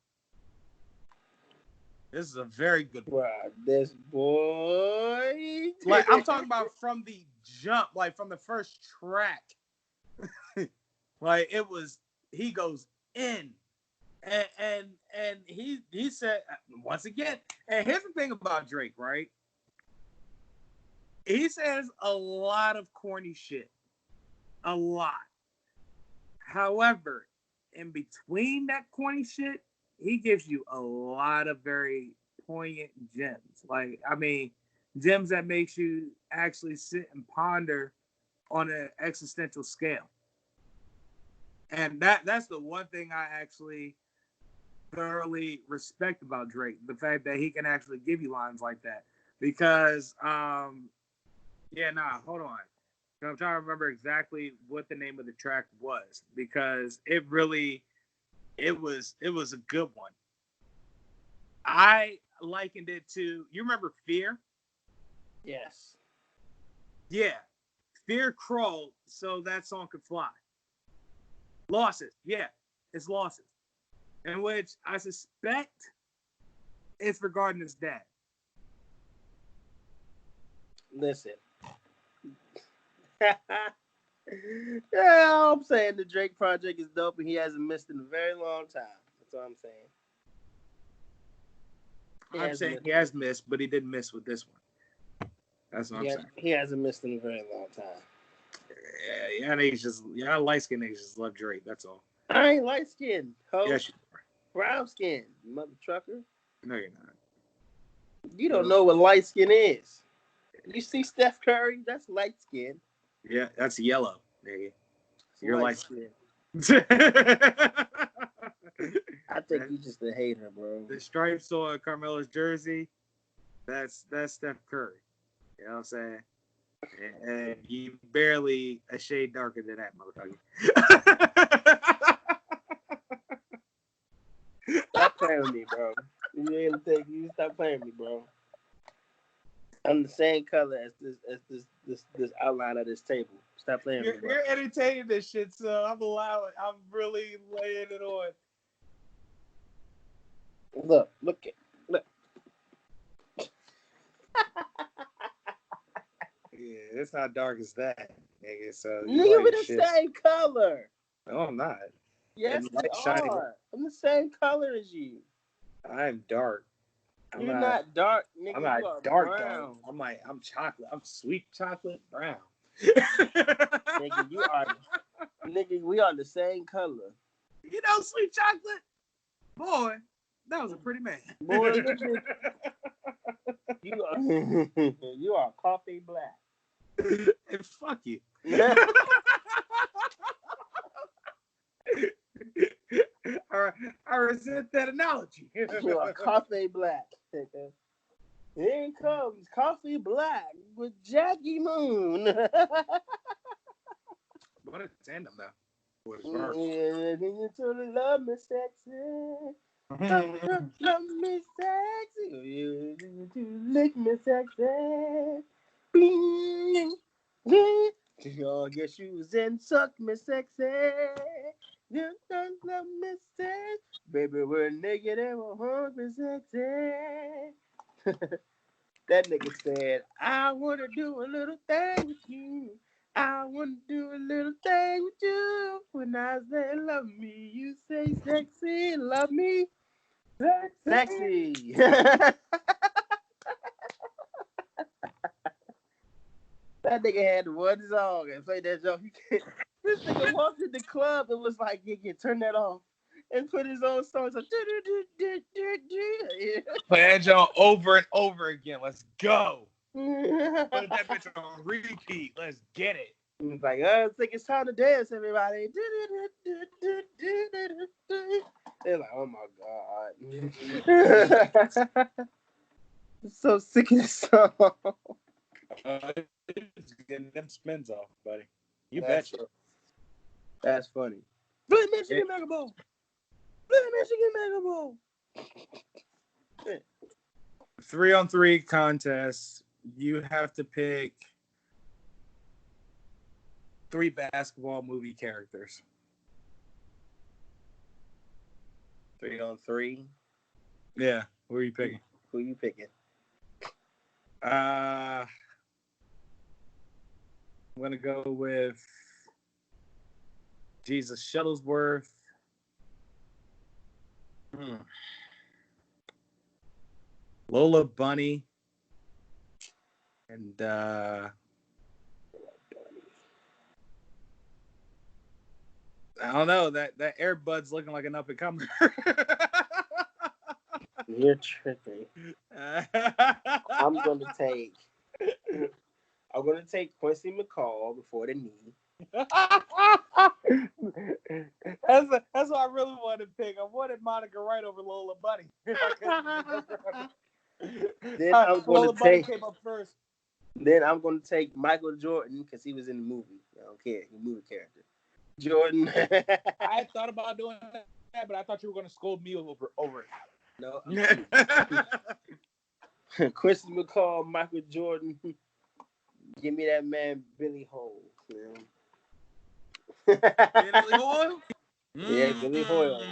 This is a very good one. Wow, this boy. Like, I'm talking about from the jump, like from the first track. Like, it was, he goes in. And he said, once again, and here's the thing about Drake, right? He says a lot of corny shit. A lot. However, in between that corny shit, he gives you a lot of very poignant gems. Like, I mean, gems that makes you actually sit and ponder on an existential scale. And that's the one thing I actually thoroughly respect about Drake. The fact that he can actually give you lines like that. Because, hold on. I'm trying to remember exactly what the name of the track was. Because it was a good one. I likened it to, you remember Fear? Yes. Yeah. Fear crawled so that song could fly. Losses. Yeah. It's Losses. In which I suspect it's regarding his dad. Listen. Yeah, I'm saying the Drake project is dope and he hasn't missed in a very long time. That's all I'm saying. I'm saying he has missed, but he didn't miss with this one. That's what I'm saying. He hasn't missed in a very long time. Yeah, light skinned niggas just love Drake. That's all. I ain't light skinned. Yes, you are. Brown skin, mother trucker. No, you're not. You don't know what light skin is. You see Steph Curry? That's light skin. Yeah, that's yellow, nigga. You're light skin. I think you're just a hater, bro. The stripes on Carmelo's jersey, that's Steph Curry. You know what I'm saying? And you barely a shade darker than that, motherfucker. Stop playing with me, bro. You stop playing with me, bro. I'm the same color as this outline of this table. Stop playing with me, bro. You're entertaining this shit, so I'm allowing. I'm really laying it on. Look. Yeah, it's not dark as that, nigga. So nigga, we're the same color. No, I'm not. Yes, we are. I'm the same color as you. I'm dark. You're not dark, nigga. I'm not you are dark. brown. I'm chocolate. I'm sweet chocolate brown. Nigga, you are. Nigga, we are the same color. You know, sweet chocolate, boy. That was a pretty man. Boy, you are coffee black. And fuck you. I resent that analogy. You are coffee black. Here comes Coffee Black with Jackie Moon. What a tandem, though. Yeah, you totally love me sexy. Love me sexy. You lick me sexy. Your shoes and suck me sexy. You don't love me sexy. Baby, we're naked and we're hungry sexy. That nigga said, I want to do a little thing with you. I want to do a little thing with you. When I say love me, you say sexy. Love me. Sexy. That nigga had one song and played that song. This nigga walked in the club and was like, yeah, turn that off. And put his own songs on. Play that joint over and over again. Let's go. Put that bitch on repeat. Let's get it. It's like, I think it's time to dance, everybody. They're like, oh my God. I'm so sick of this song. It's getting them spins off, buddy. You betcha. That's funny. Flint, Michigan Mega Bowl. Flint, Michigan Mega Bowl. 3-on-3 contest. You have to pick 3 basketball movie characters. 3-on-3. Yeah. Who are you picking? Who you picking? I'm going to go with Jesus Shuttlesworth. Lola Bunny. And I don't know. That Air Bud's looking like an up and comer. You're tripping. I'm gonna take Quincy McCall before the knee. That's what I really wanted to pick. I wanted Monica Wright over Lola Bunny. Then I'm Lola Bunny came up first. Then I'm gonna take Michael Jordan because he was in the movie. I don't care. He's a movie character. Jordan. I had thought about doing that, but I thought you were gonna scold me over it. No. Quincy McCall, Michael Jordan. Give me that man Billy Hoyle. Billy Hoyle? Yeah, Billy Hoyle.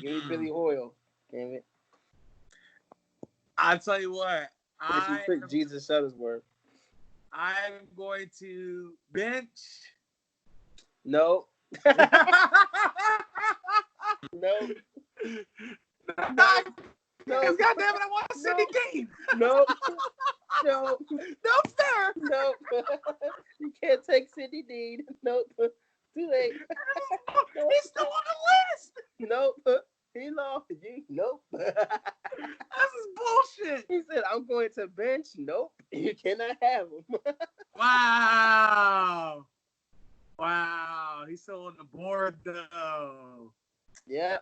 Give me Billy Hoyle. Damn it. I'll tell you what. I picked Jesus Shuttlesworth. I'm going to bench. No. No. Because goddamn it, I want Sidney Dean. No, sir. No. You can't take Sidney Dean. Nope. Too late. He's still on the list. Nope. He lost. Nope. This is bullshit. He said, I'm going to bench. Nope. You cannot have him. Wow. He's still on the board, though. Yeah.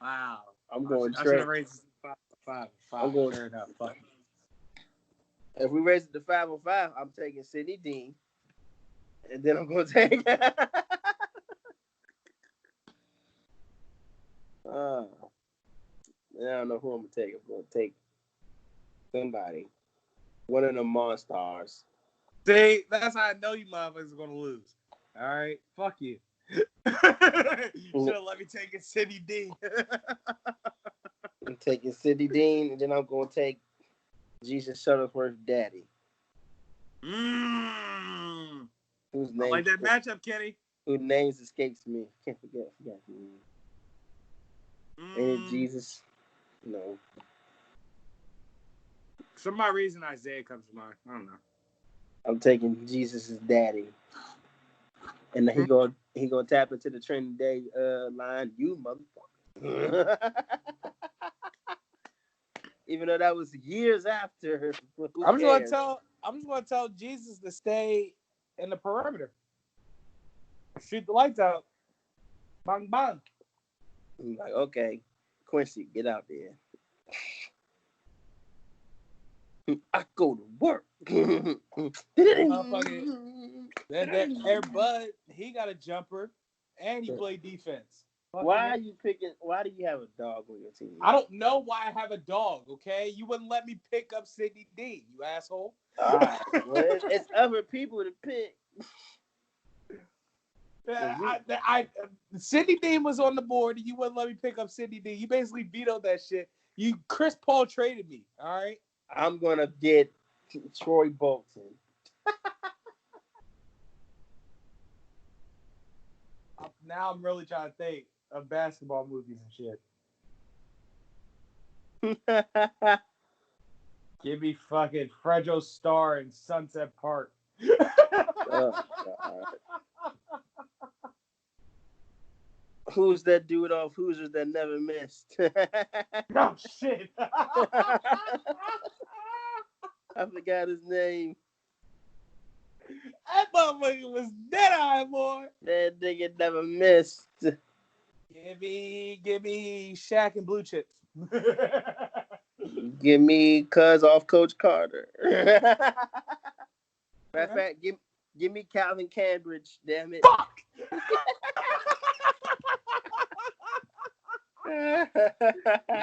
Wow. I'm going I should have raised it to 5. I'm going fair enough. Fuck. If we raise it to 505, I'm taking Sidney Dean. And then I'm going to take... I don't know who I'm going to take. I'm going to take somebody. One of the Monstars. See, that's how I know you motherfuckers are going to lose. All right? Fuck you. Should have let me take it, Sidney Dean. I'm taking Sidney Dean, and then I'm going to take Jesus Shuttlesworth Daddy. Whose name? I like that matchup, Kenny. Whose names escapes me. Can't forget. Ain't it Jesus? No. For some odd reason, Isaiah comes to mind. I don't know. I'm taking Jesus' daddy. And he gonna tap into the training day line. You motherfucker. Even though that was years after. I'm just gonna tell Jesus to stay in the perimeter. Shoot the lights out. Bang bang. I'm like, okay, Quincy, get out there. I go to work. Air Bud, he got a jumper and he played defense. Why do you have a dog on your team? I don't know why I have a dog, okay? You wouldn't let me pick up Sidney Dean, you asshole. All right. Well, it's other people to pick. Sidney Dean was on the board and you wouldn't let me pick up Sidney Dean. You basically vetoed that shit. Chris Paul traded me, all right? I'm going to get Troy Bolton. Now I'm really trying to think of basketball movies and shit. Give me fucking Fredro Starr in Sunset Park. Oh, God. Who's that dude off Hoosiers that never missed? Oh, shit. I forgot his name. That motherfucker was dead eye, boy. That nigga never missed. Give me Shaq and Blue Chips. Give me Cuz off Coach Carter. Matter of fact, give me Calvin Cambridge, damn it. Fuck!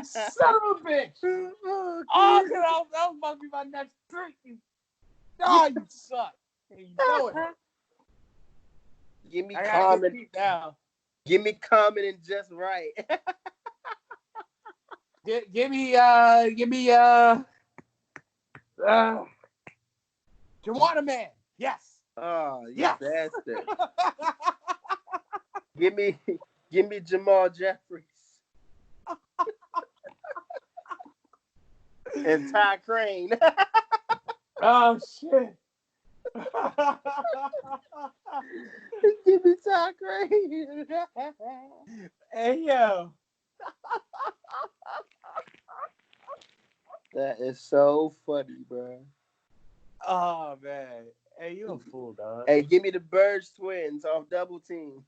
Son of a bitch! Oh, that was about to be my next drink. Oh, you suck. You know it. Give me Common. Give me Common and Just Right. Give me Juwanna Man. Yes. Oh, you yes. bastard. Give me Jamal Jeffries. And Ty Crane. Oh shit. Give me Ty Crane. Hey yo. That is so funny, bro. Oh man. Hey, you a fool, dog. Hey, give me the Birds twins off Double Team.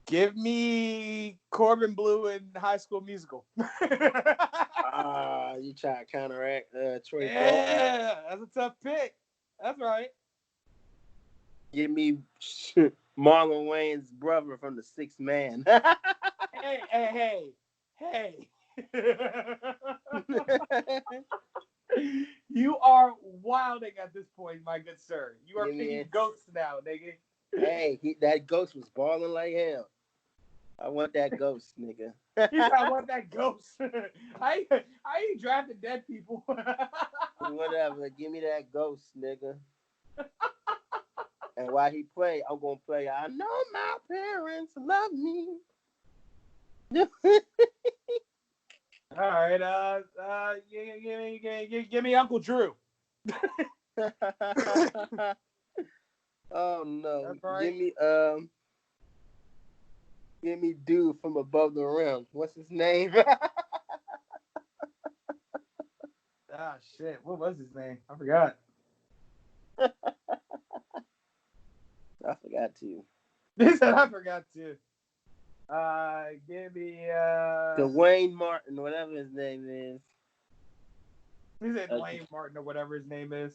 Give me Corbin Blue in High School Musical. You try to counteract Troy. Yeah, that's a tough pick. That's right. Give me Marlon Wayne's brother from The Sixth Man. Hey. You are wilding at this point, my good sir. You are picking ghosts now, nigga. Hey, that ghost was balling like hell. I want that ghost, nigga. I want that ghost. I ain't drafting dead people. Whatever. Give me that ghost, nigga. And while he play, I'm gonna play. I know my parents love me. All right. Give me Uncle Drew. Oh no! That's right. Give me dude from Above the Rim. What's his name? Ah shit! What was his name? I forgot. I forgot too. He said I forgot too. Give me Dwayne Martin, whatever his name is. He said Dwayne Martin or whatever his name is.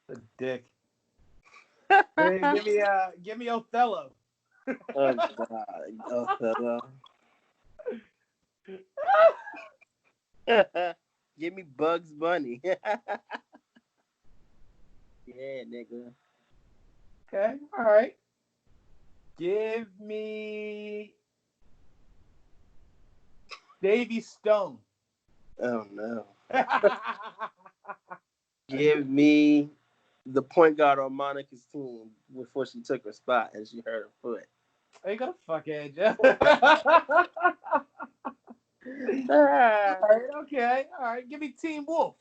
The dick. Hey, give me Othello. Oh God, Othello. Give me Bugs Bunny. Yeah, nigga. Okay, all right. Give me Davy Stone. Oh no. Give me the point guard on Monica's team before she took her spot and she hurt her foot. Hey, go fuckhead, Jeff. All right, okay. All right, give me Team Wolf.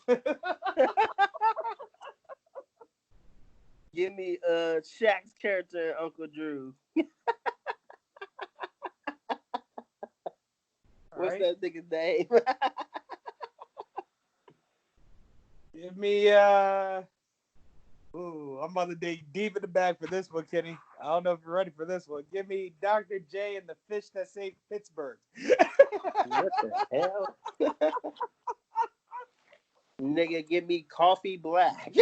Give me Shaq's character in Uncle Drew. What's that nigga's name? Give me ooh, I'm about to dig deep in the bag for this one, Kenny. I don't know if you're ready for this one. Give me Dr. J and the Fish That Saved Pittsburgh. What the hell? Nigga, give me Coffee Black.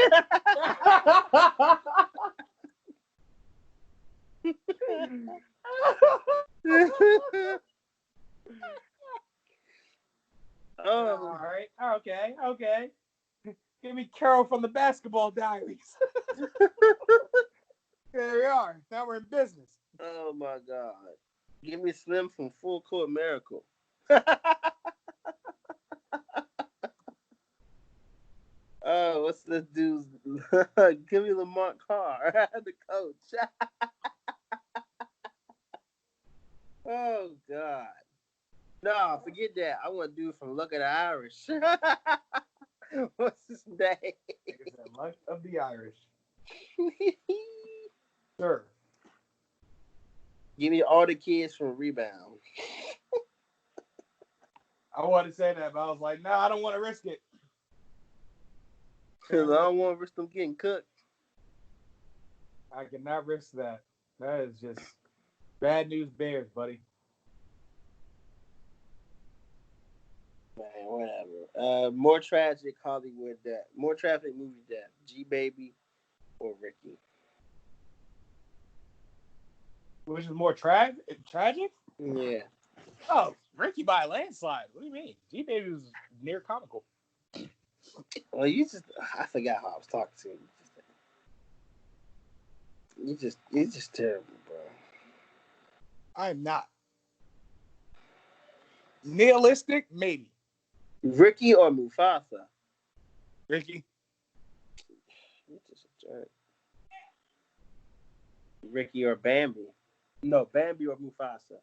All right. Okay. Give me Carol from the Basketball Diaries. There we are. Now we're in business. Oh my God. Give me Slim from Full Court Miracle. Oh, what's this dude's? Give me Lamont Carr, the coach. Oh God. No, forget that. I want to do from Luck of the Irish. What's his name? Luck of the Irish. Sure. Give me all the kids from Rebound. I wanted to say that, but I was like, no, I don't want to risk it. Because I don't want to risk them getting cooked. I cannot risk that. That is just bad news bears, buddy. Man, whatever. More tragic Hollywood death. More tragic movie death. G-Baby or Ricky. Which is more tragic? Yeah. Oh, Ricky by a landslide. What do you mean? G-Baby was near comical. Well, I forgot how I was talking to you. You're just terrible, bro. I am not. Nihilistic? Maybe. Ricky or Mufasa? Ricky? You're just a jerk. Ricky or Bambi? No, Bambi or Mufasa?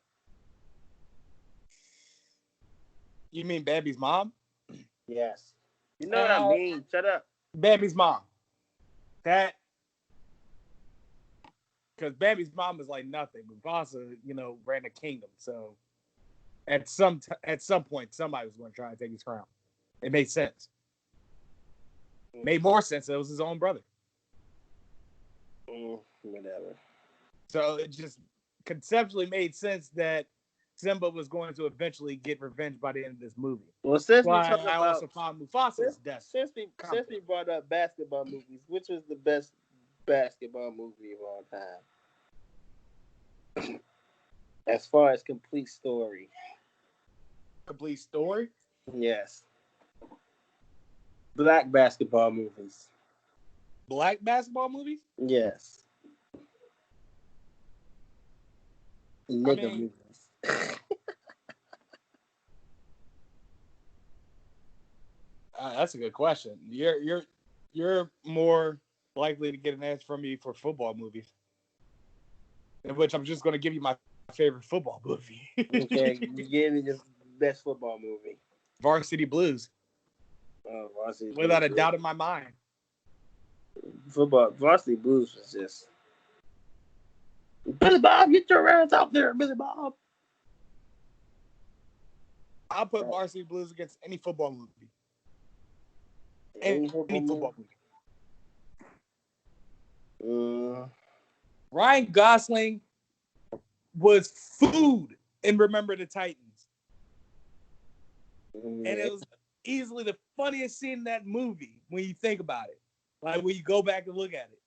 You mean Bambi's mom? Yes. You know what I mean. Shut up. Bambi's mom. That... Because Bambi's mom was like nothing. Mufasa, ran a kingdom. So at some point, somebody was going to try to take his crown. It made sense. Made more sense that it was his own brother. Whatever. So it just conceptually made sense that Simba was going to eventually get revenge by the end of this movie. Well, since we I talking about also found Mufasa's death. Since we brought up basketball movies, which was the best basketball movie of all time? As far as complete story. Complete story? Yes. Black basketball movies. Black basketball movies? Yes. Nigga movies. That's a good question. You're more likely to get an answer from me for football movies, in which I'm just going to give you my favorite football movie. Okay, you gave me the best football movie. Varsity Blues. Oh, Varsity Without Blues. a doubt in my mind. Varsity Blues was just... Billy Bob, get your ass out there, Billy Bob. I'll put Varsity Blues against any football movie. Any football movie. Ryan Gosling was food in Remember the Titans. And it was easily the funniest scene in that movie when you think about it. Like when you go back and look at it.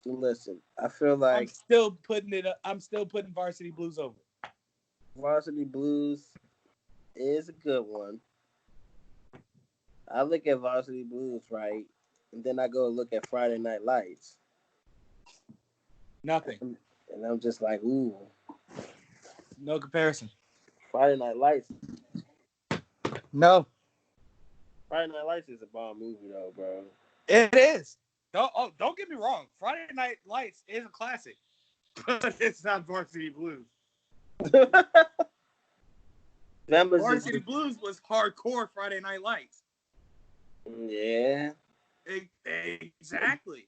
Listen, I feel like I'm still putting Varsity Blues over. Varsity Blues is a good one. I look at Varsity Blues, right? And then I go look at Friday Night Lights. Nothing. And I'm just like, ooh. No comparison. Friday Night Lights. No. Friday Night Lights is a bomb movie, though, bro. It is. Don't get me wrong. Friday Night Lights is a classic. But it's not Varsity Blues. Varsity Blues was hardcore Friday Night Lights. Yeah. Exactly.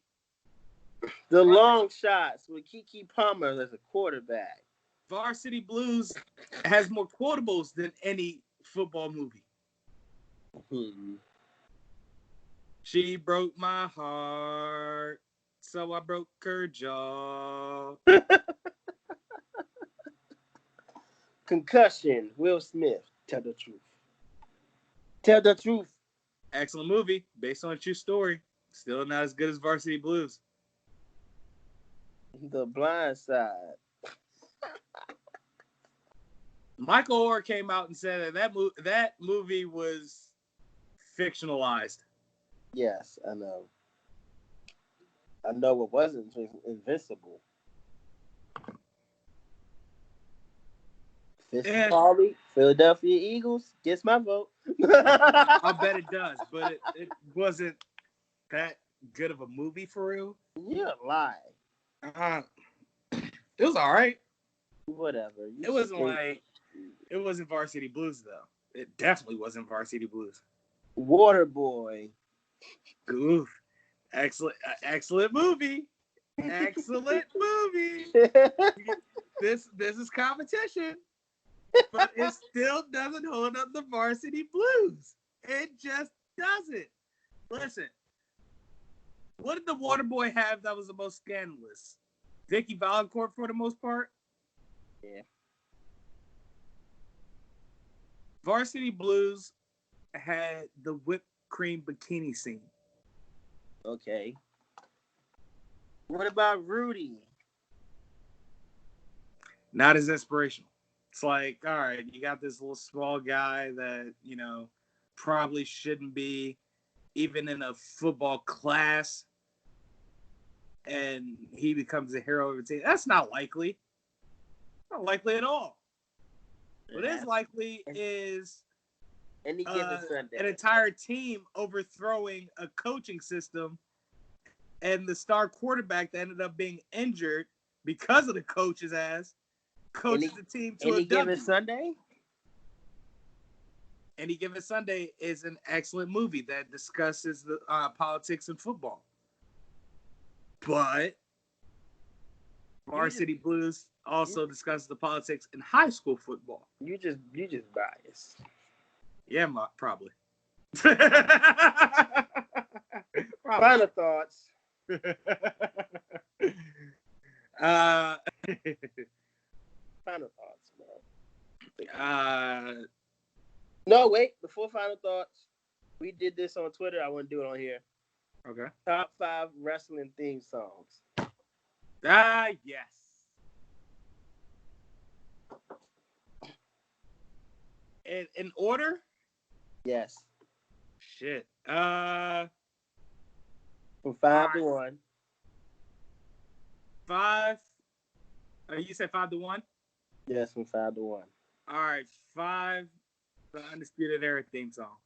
The Long Shots with Keke Palmer as a quarterback. Varsity Blues has more quotables than any football movie. She broke my heart, so I broke her jaw. Concussion, Will Smith. Tell the truth. Tell the truth. Excellent movie, based on a true story. Still not as good as Varsity Blues. The Blind Side. Michael Orr came out and said that movie was fictionalized. Yes, I know. I know it wasn't Invincible. Paulie, Philadelphia Eagles gets my vote. I'll bet it does, but it wasn't that good of a movie for real. You're lying. It was all right. Whatever. It wasn't Varsity Blues though. It definitely wasn't Varsity Blues. Waterboy. Oof. Excellent movie. Excellent movie. This is competition, but it still doesn't hold up the Varsity Blues. It just doesn't. Listen, what did the Waterboy have that was the most scandalous? Vicky Valancourt for the most part? Yeah. Varsity Blues had the whipped cream bikini scene. Okay. What about Rudy? Not as inspirational. It's like, all right, you got this little small guy that, probably shouldn't be even in a football class, and he becomes a hero of a team. That's not likely. Not likely at all. What is likely is Any given Sunday. An entire team overthrowing a coaching system, and the star quarterback that ended up being injured because of the coach's ass coaches the team to Any a W. Given Sunday? Any Given Sunday is an excellent movie that discusses the politics in football. But Varsity Blues also discusses the politics in high school football. You just biased. Yeah, probably. Final thoughts. Final thoughts, bro. No, wait. Before final thoughts, we did this on Twitter. I want to do it on here. Okay. Top 5 wrestling theme songs. Yes. In order? Yes. Shit. From 5 to 1. 5. You said 5 to 1? Yes, from 5 to 1. All right, 5. The Undisputed Era theme song.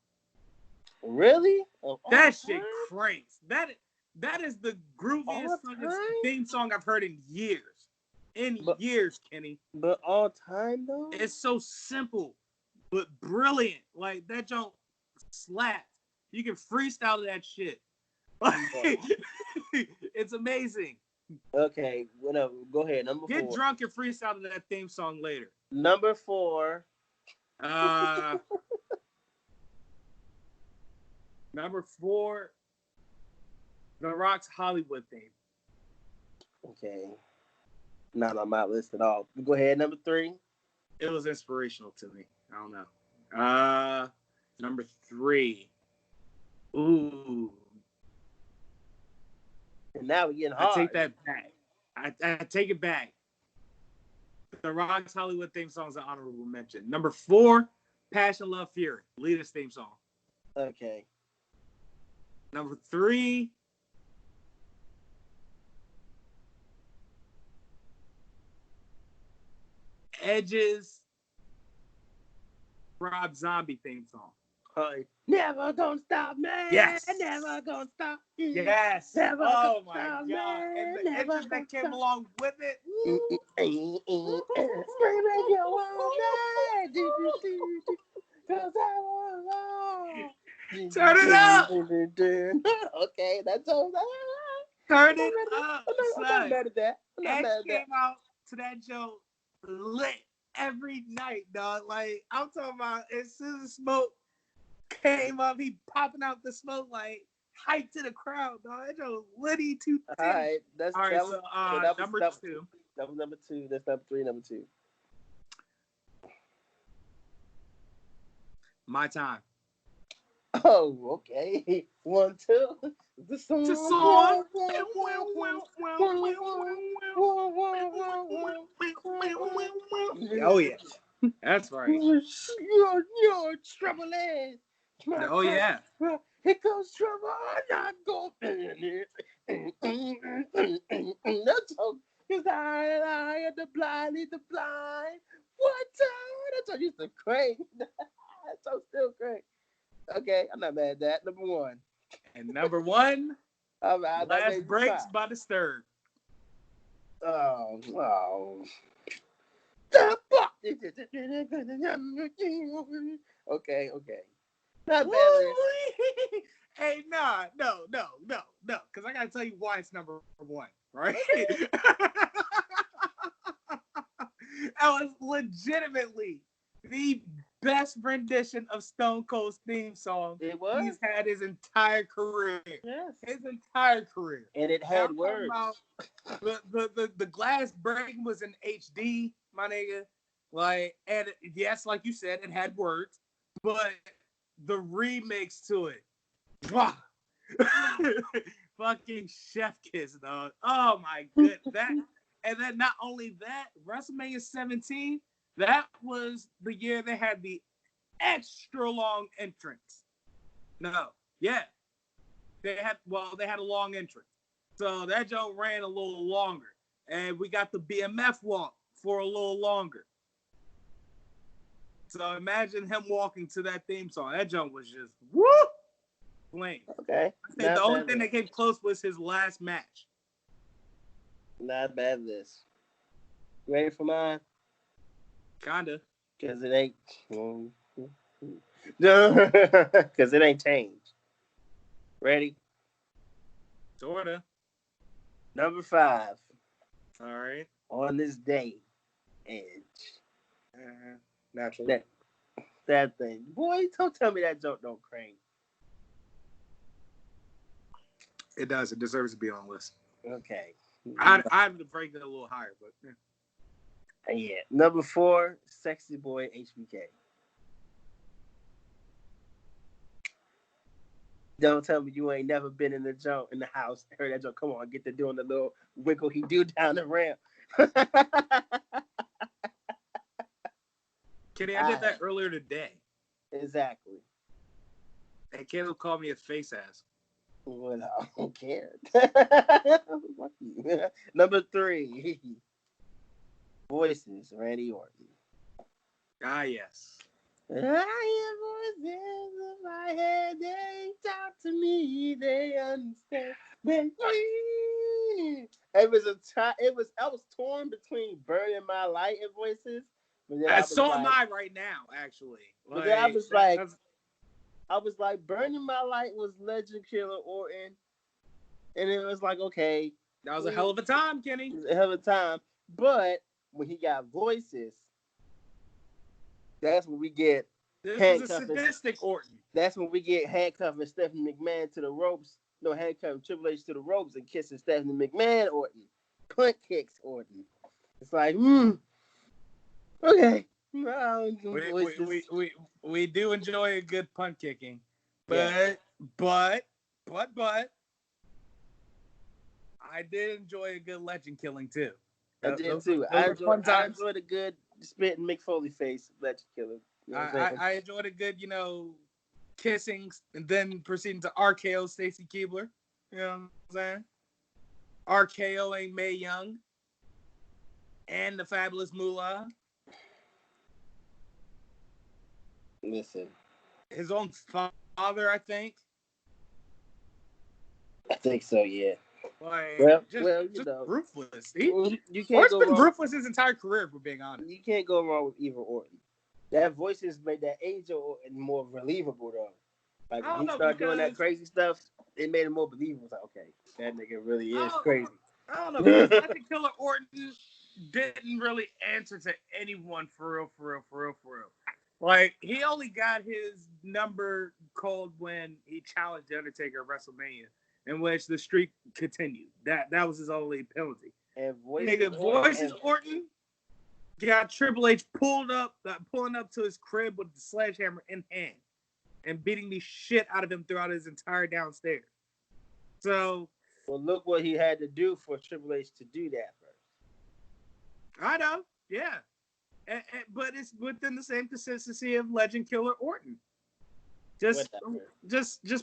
Really? That shit cranks. That is the grooviest theme song I've heard in years. Years, Kenny. But all time though? It's so simple, but brilliant. Like that junk slaps. You can freestyle to that shit. It's amazing. Okay, whatever. Go ahead. Number 4. Get drunk and freestyle to that theme song later. Number 4. Number 4, The Rock's Hollywood theme. Okay. Not on my list at all. Go ahead. Number 3. It was inspirational to me. I don't know. Number 3. Ooh. And now we're getting hard. I take that back. I take it back. The Rock's Hollywood theme song is an honorable mention. Number 4, Passion, Love, Fury. Leader's theme song. Okay. Number 3, Edge's Rob Zombie theme song. Never gonna stop, man. Yes. Never gonna stop. Yes. Never oh gonna my stop, God. Man. And the Never entrance that came stop. along with it. Screaming you all night. Cause I want Turn it up. Okay, that's all. Turn it up, I'm not mad at that. Edge came out to that joke lit every night, dog. Like, I'm talking about as soon as smoke came up, he popping out the smoke like hype to the crowd, dog. That joke litty too. All right, So number two. That was number two. That's number three. Number two. My time. Oh, okay. 1, 2. The song. Oh yeah, that's right. You're trouble. Oh yeah. Here comes trouble. I'm not going. That's all. Cause I am the blind, lead the blind. What time? That's all used to crank. That's all still crank. Okay, I'm not mad at that. Number one. And number one, Last Breaks by Disturbed. Oh. Okay. Not bad. Hey, no. Because I got to tell you why it's number one, right? That was legitimately the best rendition of Stone Cold's theme song he's had his entire career. Yes. His entire career. And it had words. The glass breaking was in HD, my nigga. Like, and yes, like you said, it had words, but the remix to it, fucking chef kiss, dog. Oh my goodness. And then not only that, WrestleMania 17, that was the year they had the extra long entrance. They had a long entrance. So that joke ran a little longer. And we got the BMF walk for a little longer. So imagine him walking to that theme song. That joke was just whoop, flame. Okay. I think the only thing that came close was his last match. Not bad. This. Ready for mine? Kinda. Because it ain't. Because it ain't changed. Ready? Sorta. Number 5. All right. On this day, Edge. Naturally. That thing. Boy, don't tell me that joke don't crank. It does. It deserves to be on the list. Okay. I have to break it a little higher, but yeah. Number 4, Sexy Boy HBK. Don't tell me you ain't never been in the house. Heard that joke. Come on, get to doing the little wiggle he do down the ramp. Kenny, I did that earlier today. Exactly. And Caleb called me a face ass. Well, I don't care. Fuck you. Number 3, Voices, Randy Orton. Ah, yes. I hear voices in my head. They talk to me. They understand. I was torn between Burning My Light and Voices. But then am I right now, actually. But then I was like, Burning My Light was Legend Killer Orton. And it was like, okay. That was a hell of a time, Kenny. It was a hell of a time. But when he got Voices, that's when we get this is a sadistic Orton. That's when we get handcuffing Stephanie McMahon to the ropes. No, handcuffing Triple H to the ropes and kissing Stephanie McMahon Orton. Punt kicks Orton. It's like, okay. We do enjoy a good punt kicking. But I did enjoy a good legend killing too. I did too. I enjoyed a good spitting Mick Foley face legend killing. You know I enjoyed a good, kissing and then proceeding to RKO Stacy Keibler. You know what I'm saying? RKO ain't Mae Young. And the Fabulous Moolah. Listen. His own father, I think. I think so, yeah. Like, just ruthless. Orton's been ruthless his entire career, if we're being honest. You can't go wrong with either Orton. That Voices made that age of Orton more believable, though. Like, when he started doing that crazy stuff. it made it more believable. It's like, okay, that nigga really is crazy. I don't know. Because Legend Killer Orton didn't really answer to anyone for real. Like, he only got his number called when he challenged The Undertaker at WrestleMania, in which the streak continued. That was his only penalty. And Voices Orton got Triple H pulling up to his crib with the sledgehammer in hand and beating the shit out of him throughout his entire downstairs. So, well, look what he had to do for Triple H to do that first. I know, yeah. But it's within the same consistency of Legend Killer Orton. Just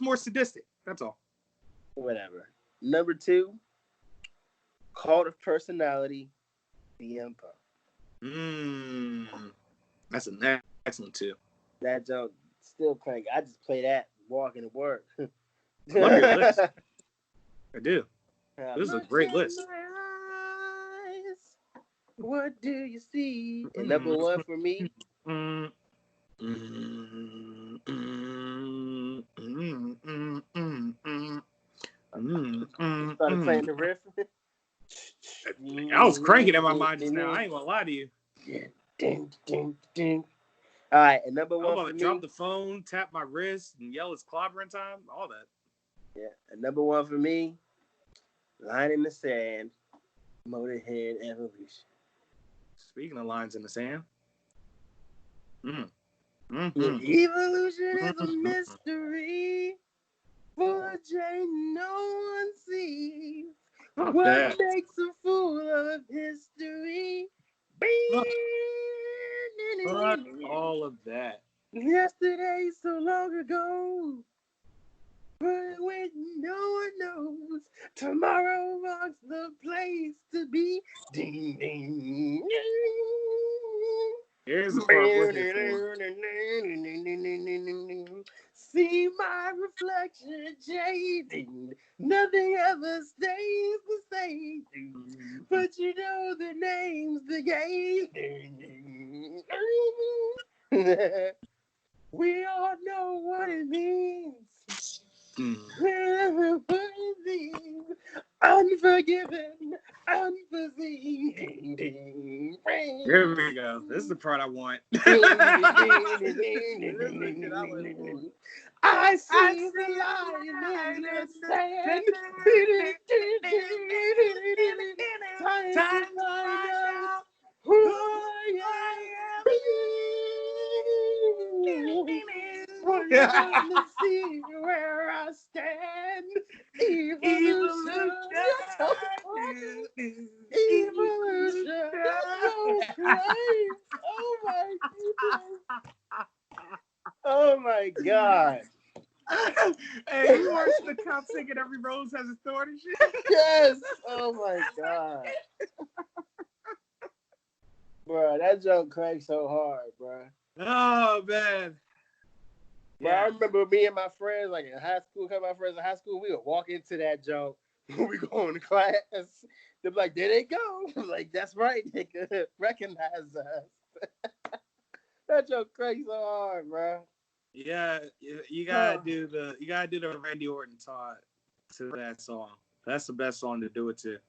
more sadistic. That's all. Whatever. Number 2, Cult of Personality, CM Punk. That's an excellent too. That joke still crank. I just play that walking to work. I love your list. I do. This is a great list. What do you see? And number 1 for me. Started playing the riff. I was cranking in my mind just now. I ain't gonna lie to you. Yeah. Ding, ding, ding. All right, and number 1 for me. Drop the phone, tap my wrist, and yell it's clobbering time. All that. Yeah, and number 1 for me. Line in the Sand, Motorhead Evolution. Speaking of lines in the sand. Evolution is a mystery. For Jay, no one sees. What makes a fool of history? Fuck all of that. Yesterday, so long ago. But when no one knows, tomorrow marks the place to be. Ding, ding, ding. Here's the part. See my reflection changing. Nothing ever stays the same. But you know the name's the game. We all know what it means. Unforgiven, unforeseen. Here we go. This is the part I want. I see the light in the sand. Time to find out who I am. To see where I stand. Evolution. Evolution. Oh my goodness. Oh my God. Hey, you watch the cop singing Every Rose Has a Thorn and shit? Yes. Oh my God. Bro, that joke cranked so hard, bro. Oh man. Bro, I remember me and my friends, like in high school, we would walk into that joke when we go to class. They'd be like, there they go. I'm like, that's right, they could recognize us. That joke cranked so hard, bro. Yeah, you gotta do the Randy Orton taught to that song. That's the best song to do it to. You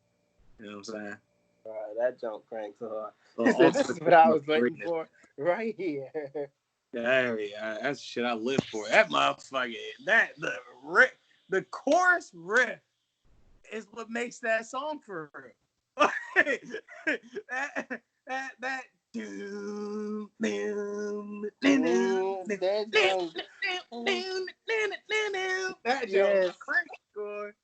know what I'm saying? Bro, that joke cranked so hard. So This is what I was waiting for right here. Yeah, that's the shit I live for. That motherfucker, the chorus riff is what makes that song for real. that doom, that joke crank score.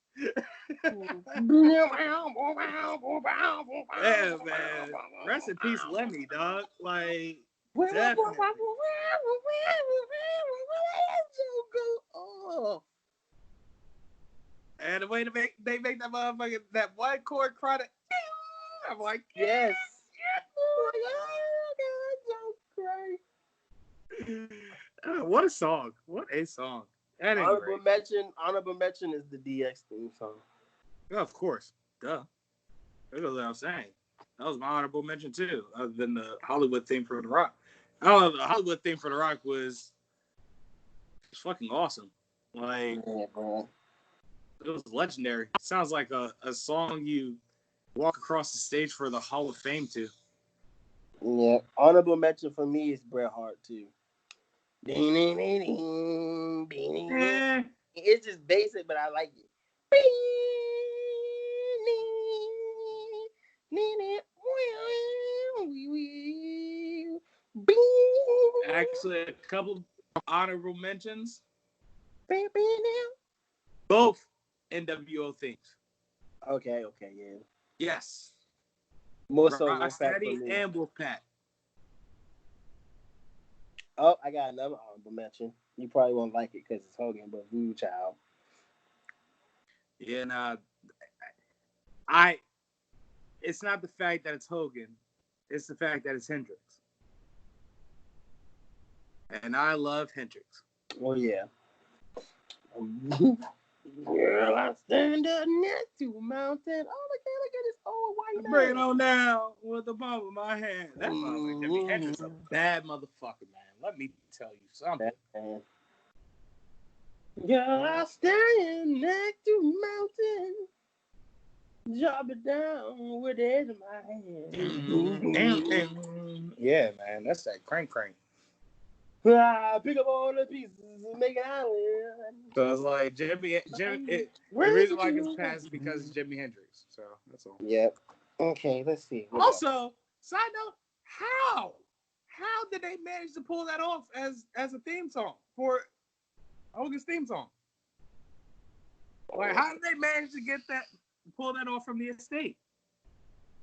Yeah, man. Rest in peace, Lemmy, dog. Like, definitely. And the way they make that motherfucker, that one chord cry, I'm like, yes. What a song. What a song. Honorable mention is the DX theme song. Yeah, of course. Duh. That's what I'm saying. That was my honorable mention too, other than the Hollywood theme for The Rock. I don't know, the Hollywood theme for The Rock was fucking awesome. Like, yeah, bro. It was legendary. It sounds like a song you walk across the stage for the Hall of Fame to. Yeah, honorable mention for me is Bret Hart too. It's just basic, but I like it. Actually, a couple honorable mentions. Both NWO themes. Okay, yeah. Yes. More so Wolfpack for Rocksteady me. and Wolfpack. Oh, I got another honorable mention. You probably won't like it because it's Hogan, but Voodoo Child. Yeah, nah. It's not the fact that it's Hogan. It's the fact that it's Hendrix. And I love Hendrix. Oh, yeah. Girl, I stand up next to a mountain. Oh, look at this old white man. Bring it on down with the palm of my hand. That motherfucker, Jimi Hendrix, a bad motherfucker, man. Let me tell you something. Girl, I stand next to a mountain. Drop it down with the edge of my hand. Yeah, man. That's that crank. I pick up all the pieces and make an island. So it's like Jimmy. The reason why it gets passed is because it's Jimi Hendrix. So that's all. Yep. Okay, let's see. Also, side note, how did they manage to pull that off as a theme song for Hogan's theme song? Like, how did they manage to pull that off from the estate?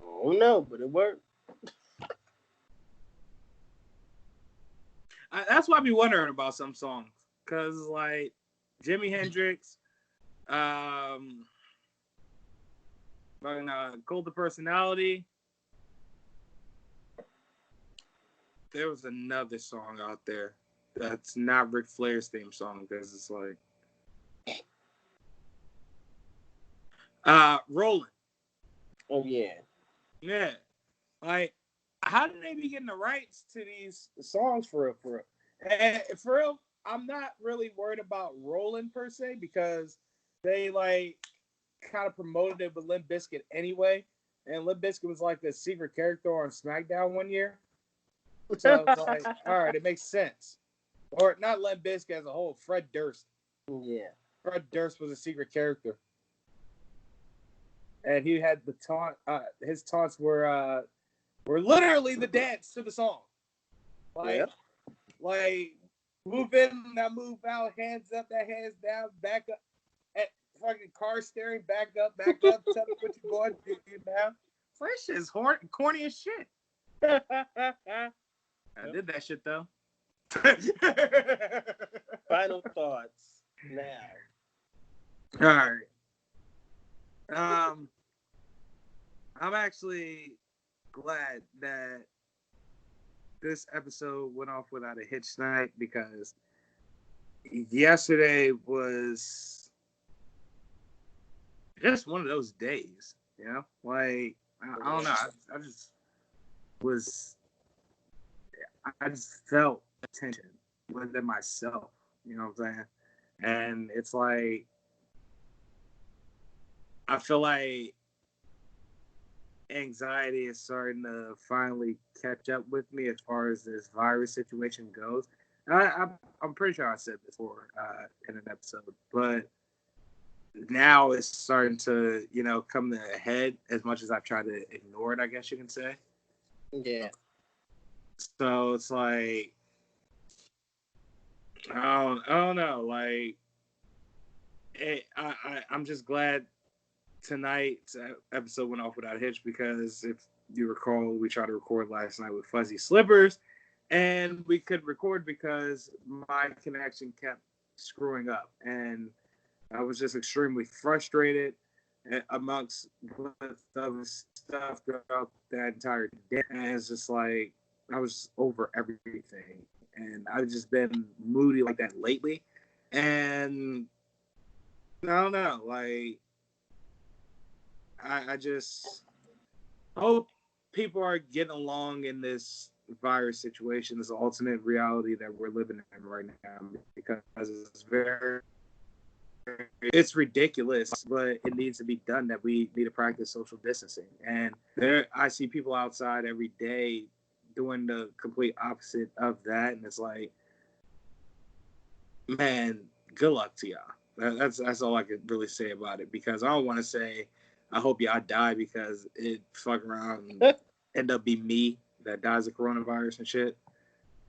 Oh no, but it worked. That's why I be wondering about some songs, cause like Jimi Hendrix, Cult of Personality. There was another song out there that's not Ric Flair's theme song, because it's like Rolling. Oh yeah. Yeah. Like, how did they be getting the rights to these songs for real? And for real, I'm not really worried about Rolling per se, because they like kind of promoted it with Limp Bizkit anyway. And Limp Bizkit was like a secret character on SmackDown one year. So it's like, all right, it makes sense. Or not Limp Bizkit as a whole, Fred Durst. Yeah. Fred Durst was a secret character. And he had the taunt, his taunts were literally the dance to the song. Like move in, now move out, hands up, that hands down, back up, at fucking car steering, back up, tell me what you're going to do now. Fresh is corny as shit. I did that shit though. Final thoughts now. All right. I'm actually glad that this episode went off without a hitch tonight, because yesterday was just one of those days, you know? Like, I don't know. I just felt tension within myself, you know what I'm saying? And it's like, I feel like anxiety is starting to finally catch up with me as far as this virus situation goes. I'm pretty sure I said this before in an episode, but now it's starting to, come to a head, as much as I've tried to ignore it, I guess you can say. Yeah. So it's like, I don't know. Like, I'm just glad tonight's episode went off without a hitch, because if you recall, we tried to record last night with fuzzy slippers, and we could record because my connection kept screwing up, and I was just extremely frustrated amongst other stuff throughout that entire day. And it's just like, I was over everything, and I've just been moody like that lately. And I don't know, like, I just hope people are getting along in this virus situation, this alternate reality that we're living in right now, because it's very it's ridiculous, but it needs to be done. That we need to practice social distancing, and I see people outside every day doing the complete opposite of that, and it's like, man, good luck to y'all. That's all I could really say about it, because I don't want to say I hope y'all die because it fuck around and end up be me that dies of coronavirus and shit.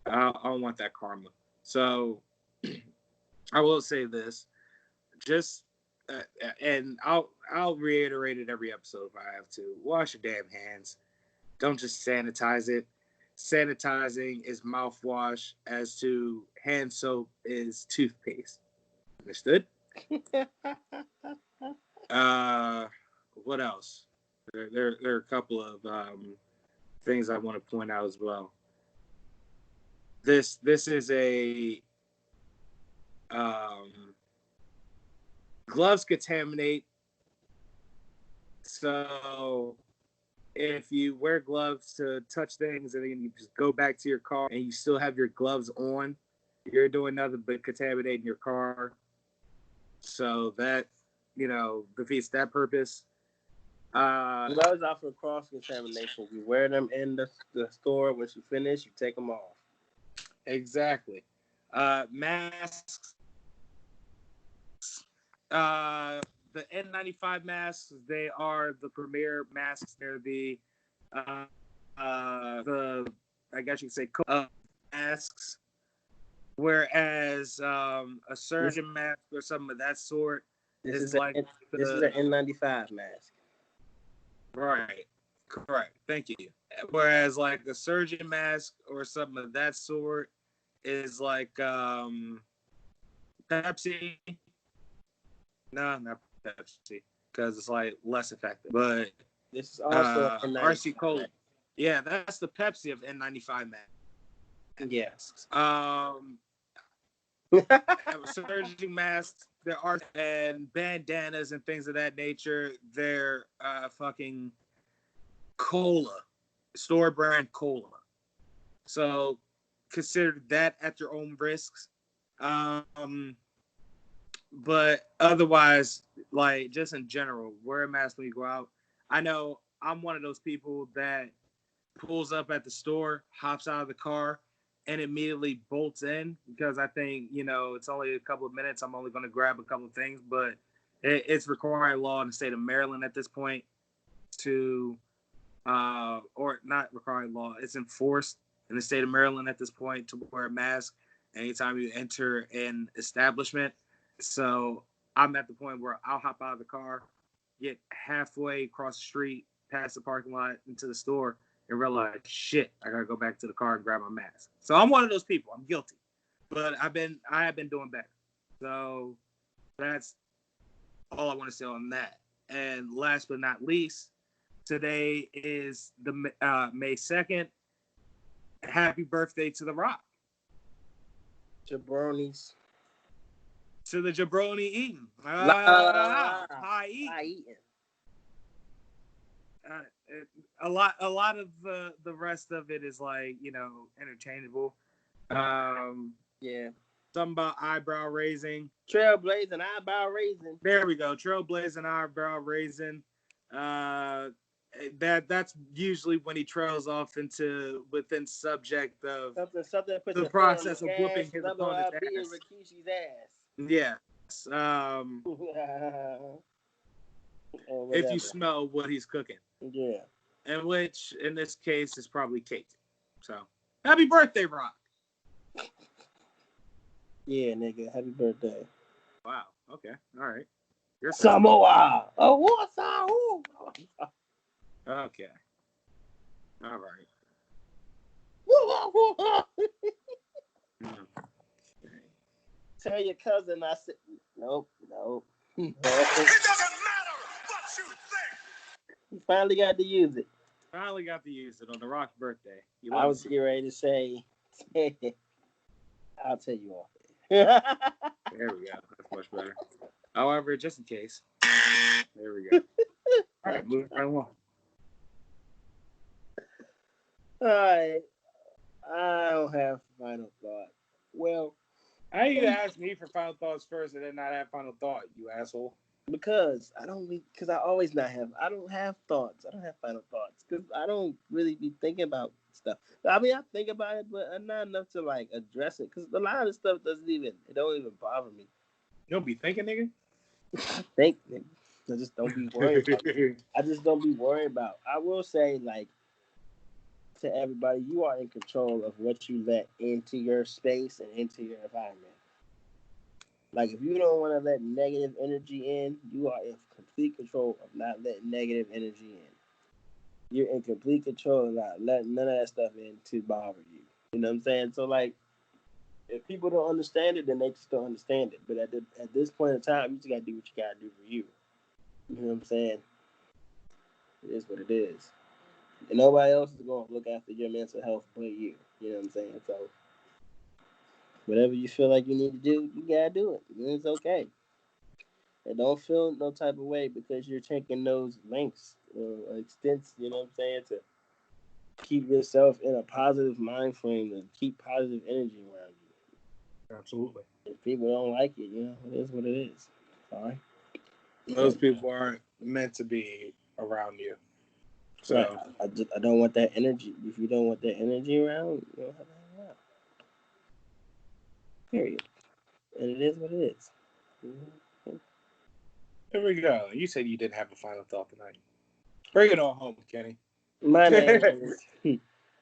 I don't want that karma. So I will say this, just and I'll reiterate it every episode if I have to. Wash your damn hands. Don't just sanitize it. Sanitizing is mouthwash, as to hand soap is toothpaste. Understood? What else? There are a couple of things I want to point out as well. This is a gloves contaminate. So if you wear gloves to touch things and then you just go back to your car and you still have your gloves on, you're doing nothing but contaminating your car. So that, defeats that purpose. Gloves are for cross-contamination. You wear them in the store. Once you finish, you take them off. Exactly. Masks. The N95 masks, they are the premier masks. They're the I guess you could say masks. Whereas a surgeon mask or something of that sort this is like an N95 mask. Right. Correct. Thank you. Whereas like a surgeon mask or something of that sort is like Pepsi. No, not Pepsi, because it's like less effective. But this is also RC Cola. Yeah, that's the Pepsi of N95 masks. Yes. Surging masks, there are, and bandanas and things of that nature. They're fucking cola, store brand cola. So consider that at your own risks. But otherwise, like just in general, wear a mask when you go out. I know I'm one of those people that pulls up at the store, hops out of the car, and immediately bolts in, because I think, it's only a couple of minutes. I'm only going to grab a couple of things, but it's required law in the state of Maryland at this point to, or not required law, it's enforced in the state of Maryland at this point to wear a mask anytime you enter an establishment. So I'm at the point where I'll hop out of the car, get halfway across the street, past the parking lot into the store, and realize, shit, I gotta go back to the car and grab my mask. So I'm one of those people. I'm guilty, but I have been doing better. So that's all I want to say on that. And last but not least, today is the May 2nd. Happy birthday to The Rock. Jabronis. To the jabroni eating. High eating. A lot of the rest of it is like, interchangeable. Yeah. Something about eyebrow raising. Trailblazing eyebrow raising. There we go. Trailblazing eyebrow raising. That's usually when he trails off into within subject of something the process of whooping his opponent's ass. Rikishi's ass. Yes. If you smell what he's cooking. Yeah. And which, in this case, is probably cake. So, happy birthday, Rock. Yeah, nigga. Happy birthday. Wow. Okay. All right. You're Samoa. Oh, what's up? Okay. All right. Tell your cousin I said, nope. It doesn't matter what you think. He finally got to use it. Finally got to use it on the Rock's birthday. I was getting ready to say, I'll tell you off. There we go. That's much better. However, just in case. There we go. All right, moving right along. All right. I don't have final thought. Well, How you ask me for final thoughts first and then not have final thought, you asshole? Because I don't I don't have thoughts. I don't have final thoughts because I don't really be thinking about stuff. I mean, I think about it, but not enough to like address it because a lot of the stuff it don't even bother me. You don't be thinking, nigga? I think, nigga. I just don't be worried about it. I just don't be worried about. I will say, like, to everybody, you are in control of what you let into your space and into your environment. Like, if you don't want to let negative energy in, you are in complete control of not letting negative energy in. You're in complete control of not letting none of that stuff in to bother you. You know what I'm saying? So, like, if people don't understand it, then they just don't understand it. But at this point in time, you just got to do what you got to do for you. You know what I'm saying? It is what it is. And nobody else is going to look after your mental health but you. You know what I'm saying? So, whatever you feel like you need to do, you got to do it. And it's okay. And don't feel no type of way because you're taking those lengths or extents, you know what I'm saying, to keep yourself in a positive mind frame and keep positive energy around you. Absolutely. If people don't like it, you know, it is what it is. Sorry. Those people aren't meant to be around you. So right. I don't want that energy. If you don't want that energy around, you don't have to hang around. Period. And it is what it is. Mm-hmm. Here we go. You said you didn't have a final thought tonight. Bring it on home, Kenny. My name is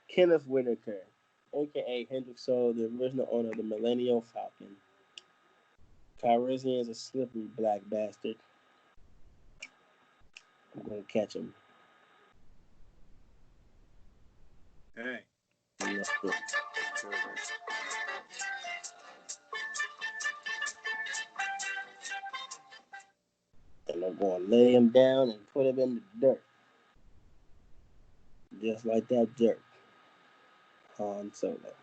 Kenneth Whitaker, a.k.a. Hendrix Soul, the original owner of the Millennial Falcon. Calrissian is a slippery black bastard. I'm going to catch him. Hey. And I'm going to lay him down and put him in the dirt. Just like that jerk. Han Solo.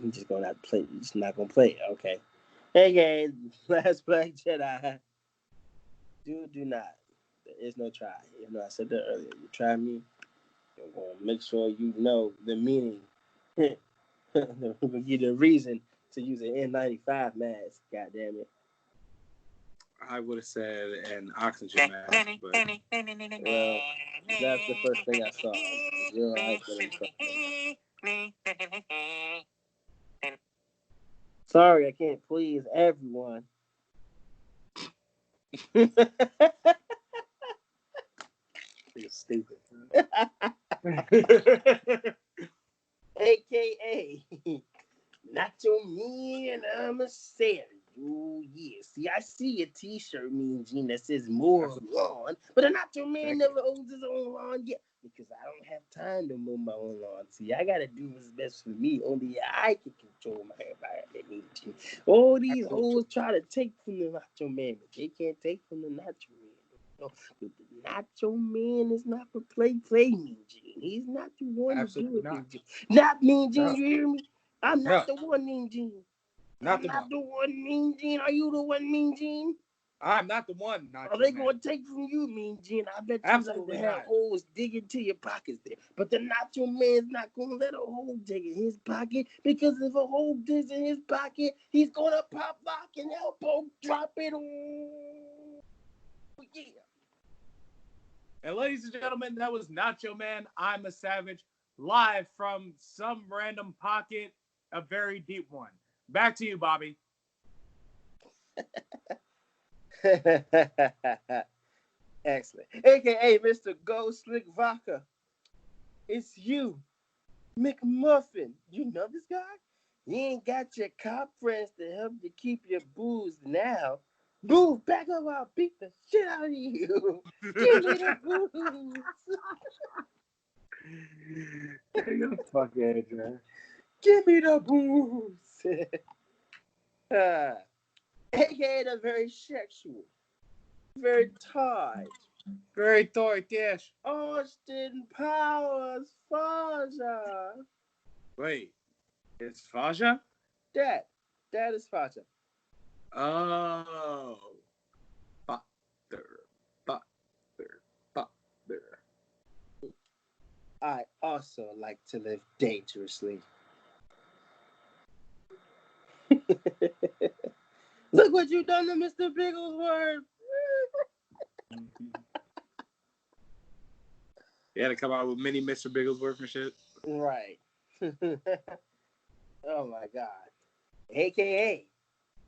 He's just going to have to play. He's just not going to play it. Okay. Hey, guys. Last Black Jedi. Do not. There is no try. You know, I said that earlier. You try me, I'm going to make sure you know the meaning. We're going to give you the reason to use an N95 mask. God damn it. I would have said an oxygen mask, but well, that's the first thing I saw. Zero Sorry, I can't please everyone. You're stupid. AKA Nacho Me and I'm a savage. Oh yeah. See, I see a t-shirt, Mean Gene, that says more lawn, but a Nacho Man never owns his own lawn yet because I don't have time to mow my own lawn. See, I gotta do what's best for me. Only I can control my environment, Mean Gene. All these hoes try to take from the Nacho Man, but they can't take from the Nacho Man. No, the Nacho Man is not for play, Mean Gene. He's not the one Absolutely to do it, not. Mean Gene. Not Mean Gene, No. you hear me? I'm not the one, Mean Gene. Not I'm the not one. the one, Mean Gene. Are you the one, Mean Gene? I'm not the one. Not Are they going to take from you, Mean Gene? I bet you Absolutely like to have not. holes dig into your pockets there. But the Nacho Man's not going to let a hole dig in his pocket because if a hole digs in his pocket, he's going to pop, lock, and elbow drop it. Oh, yeah. And ladies and gentlemen, that was Nacho Man, I'm a Savage, live from some random pocket, a very deep one. Back to you, Bobby. Excellent. AKA Mr. Go Slick Vodka. It's you, McMuffin. You know this guy? You ain't got your cop friends to help you keep your booze now. Move back up, I'll beat the shit out of you. Give me the booze. You're the fuck edge, man. Give me the booze. AKA the very sexual, very tight, very tight, yes. Austin Powers Faja. Wait, it's Faja? That is Faja. Oh. Butter. I also like to live dangerously. Look what you done to Mr. Bigglesworth. You had to come out with mini Mr. Bigglesworth and shit. Right. Oh my God. AKA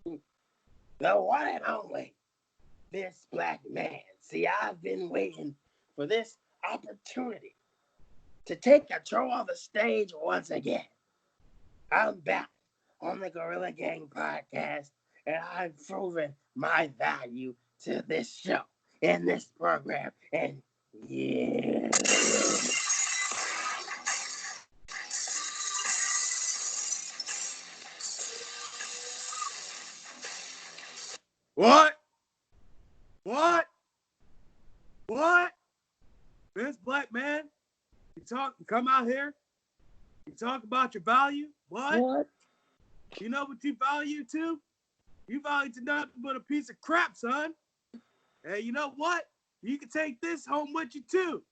the one and only this black man. See, I've been waiting for this opportunity to take control of the stage once again. I'm back on the Gorilla Gang podcast, and I've proven my value to this show and this program. And yeah. What? This black man? Come out here? You talk about your value? What? You know what you value to? You value to nothing but a piece of crap, son. Hey, you know what? You can take this home with you too.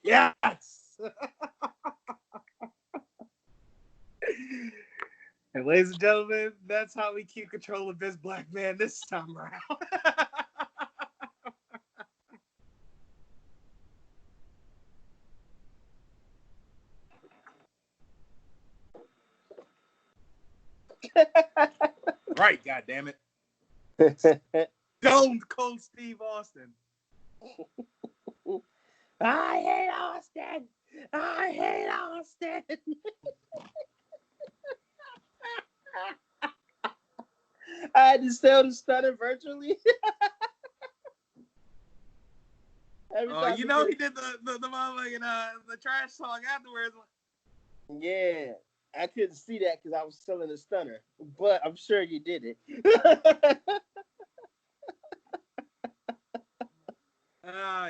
Yes. And ladies and gentlemen, that's how we keep control of this black man this time around. Right, goddammit. Stone Cold Steve Austin. I hate Austin. I hate Austin. I had to sell the stunner virtually. You know he did the motherfucking the trash song afterwards. Yeah, I couldn't see that because I was selling the stunner, but I'm sure you did it.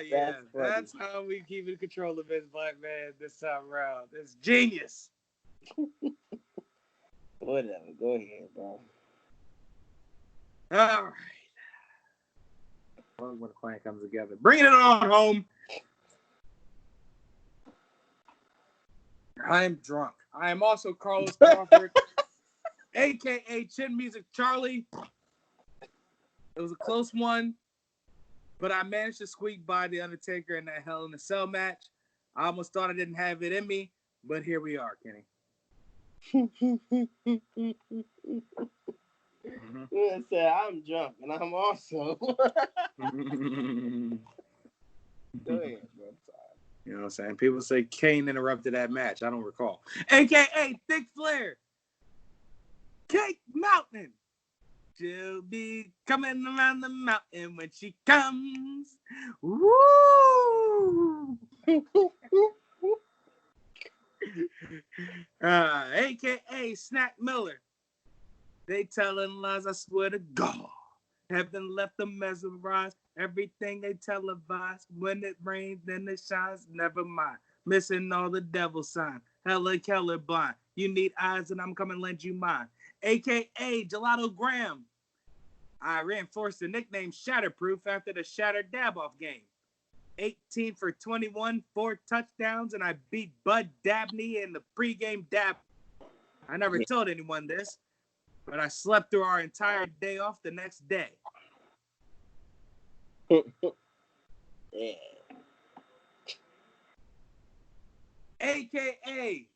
Yeah, that's how we keep in control of this black man this time around. It's genius. Whatever, go ahead, bro. All right. When the plan comes together, bringing it on home. I am drunk. I am also Carlos Crawford, aka Chin Music Charlie. It was a close one, but I managed to squeak by The Undertaker in that Hell in a Cell match. I almost thought I didn't have it in me, but here we are, Kenny. I said I'm drunk, and I'm also. Go ahead, bro. I'm sorry. You know what I'm saying? People say Kane interrupted that match. I don't recall. AKA Thick Flair. Kate Mountain. She'll be coming around the mountain when she comes. Woo! AKA Snack Miller. They telling lies, I swear to God. Heaven left them mesmerized. Everything they televise. When it rains, then it shines. Never mind. Missing all the devil sign. Hella Keller blind. You need eyes and I'm coming to lend you mine. AKA Gelato Graham. I reinforced the nickname Shatterproof after the Shatter Dab-Off game. 18 for 21, 4 touchdowns, and I beat Bud Dabney in the pregame dab. I never told anyone this, but I slept through our entire day off the next day. Yeah. AKA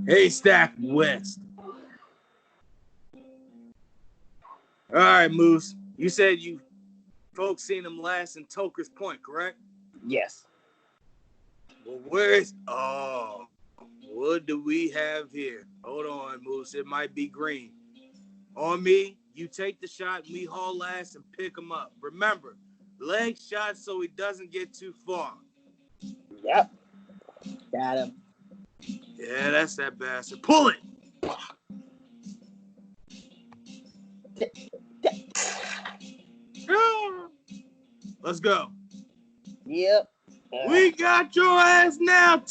Haystack West. All right, Moose. You said you folks seen him last in Toker's Point, correct? Yes. Well, where's... Oh, what do we have here? Hold on, Moose. It might be green. On me, you take the shot, we haul ass and pick him up. Remember, leg shot so he doesn't get too far. Yep. Got him. Yeah, that's that bastard. Pull it! Let's go. Yep. We got your ass now.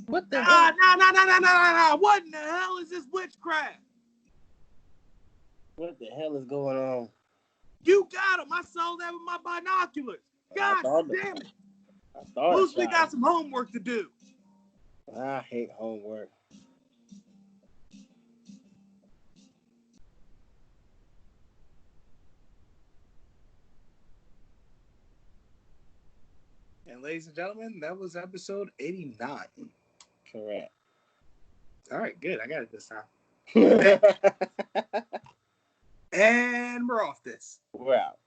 What the hell? No. What in the hell is this witchcraft? What the hell is going on? You got him. I saw that with my binoculars. God damn it. Loosely got some homework to do. I hate homework. And ladies and gentlemen, that was episode 89. Correct. All right, good. I got it this time. And we're off this. We're out.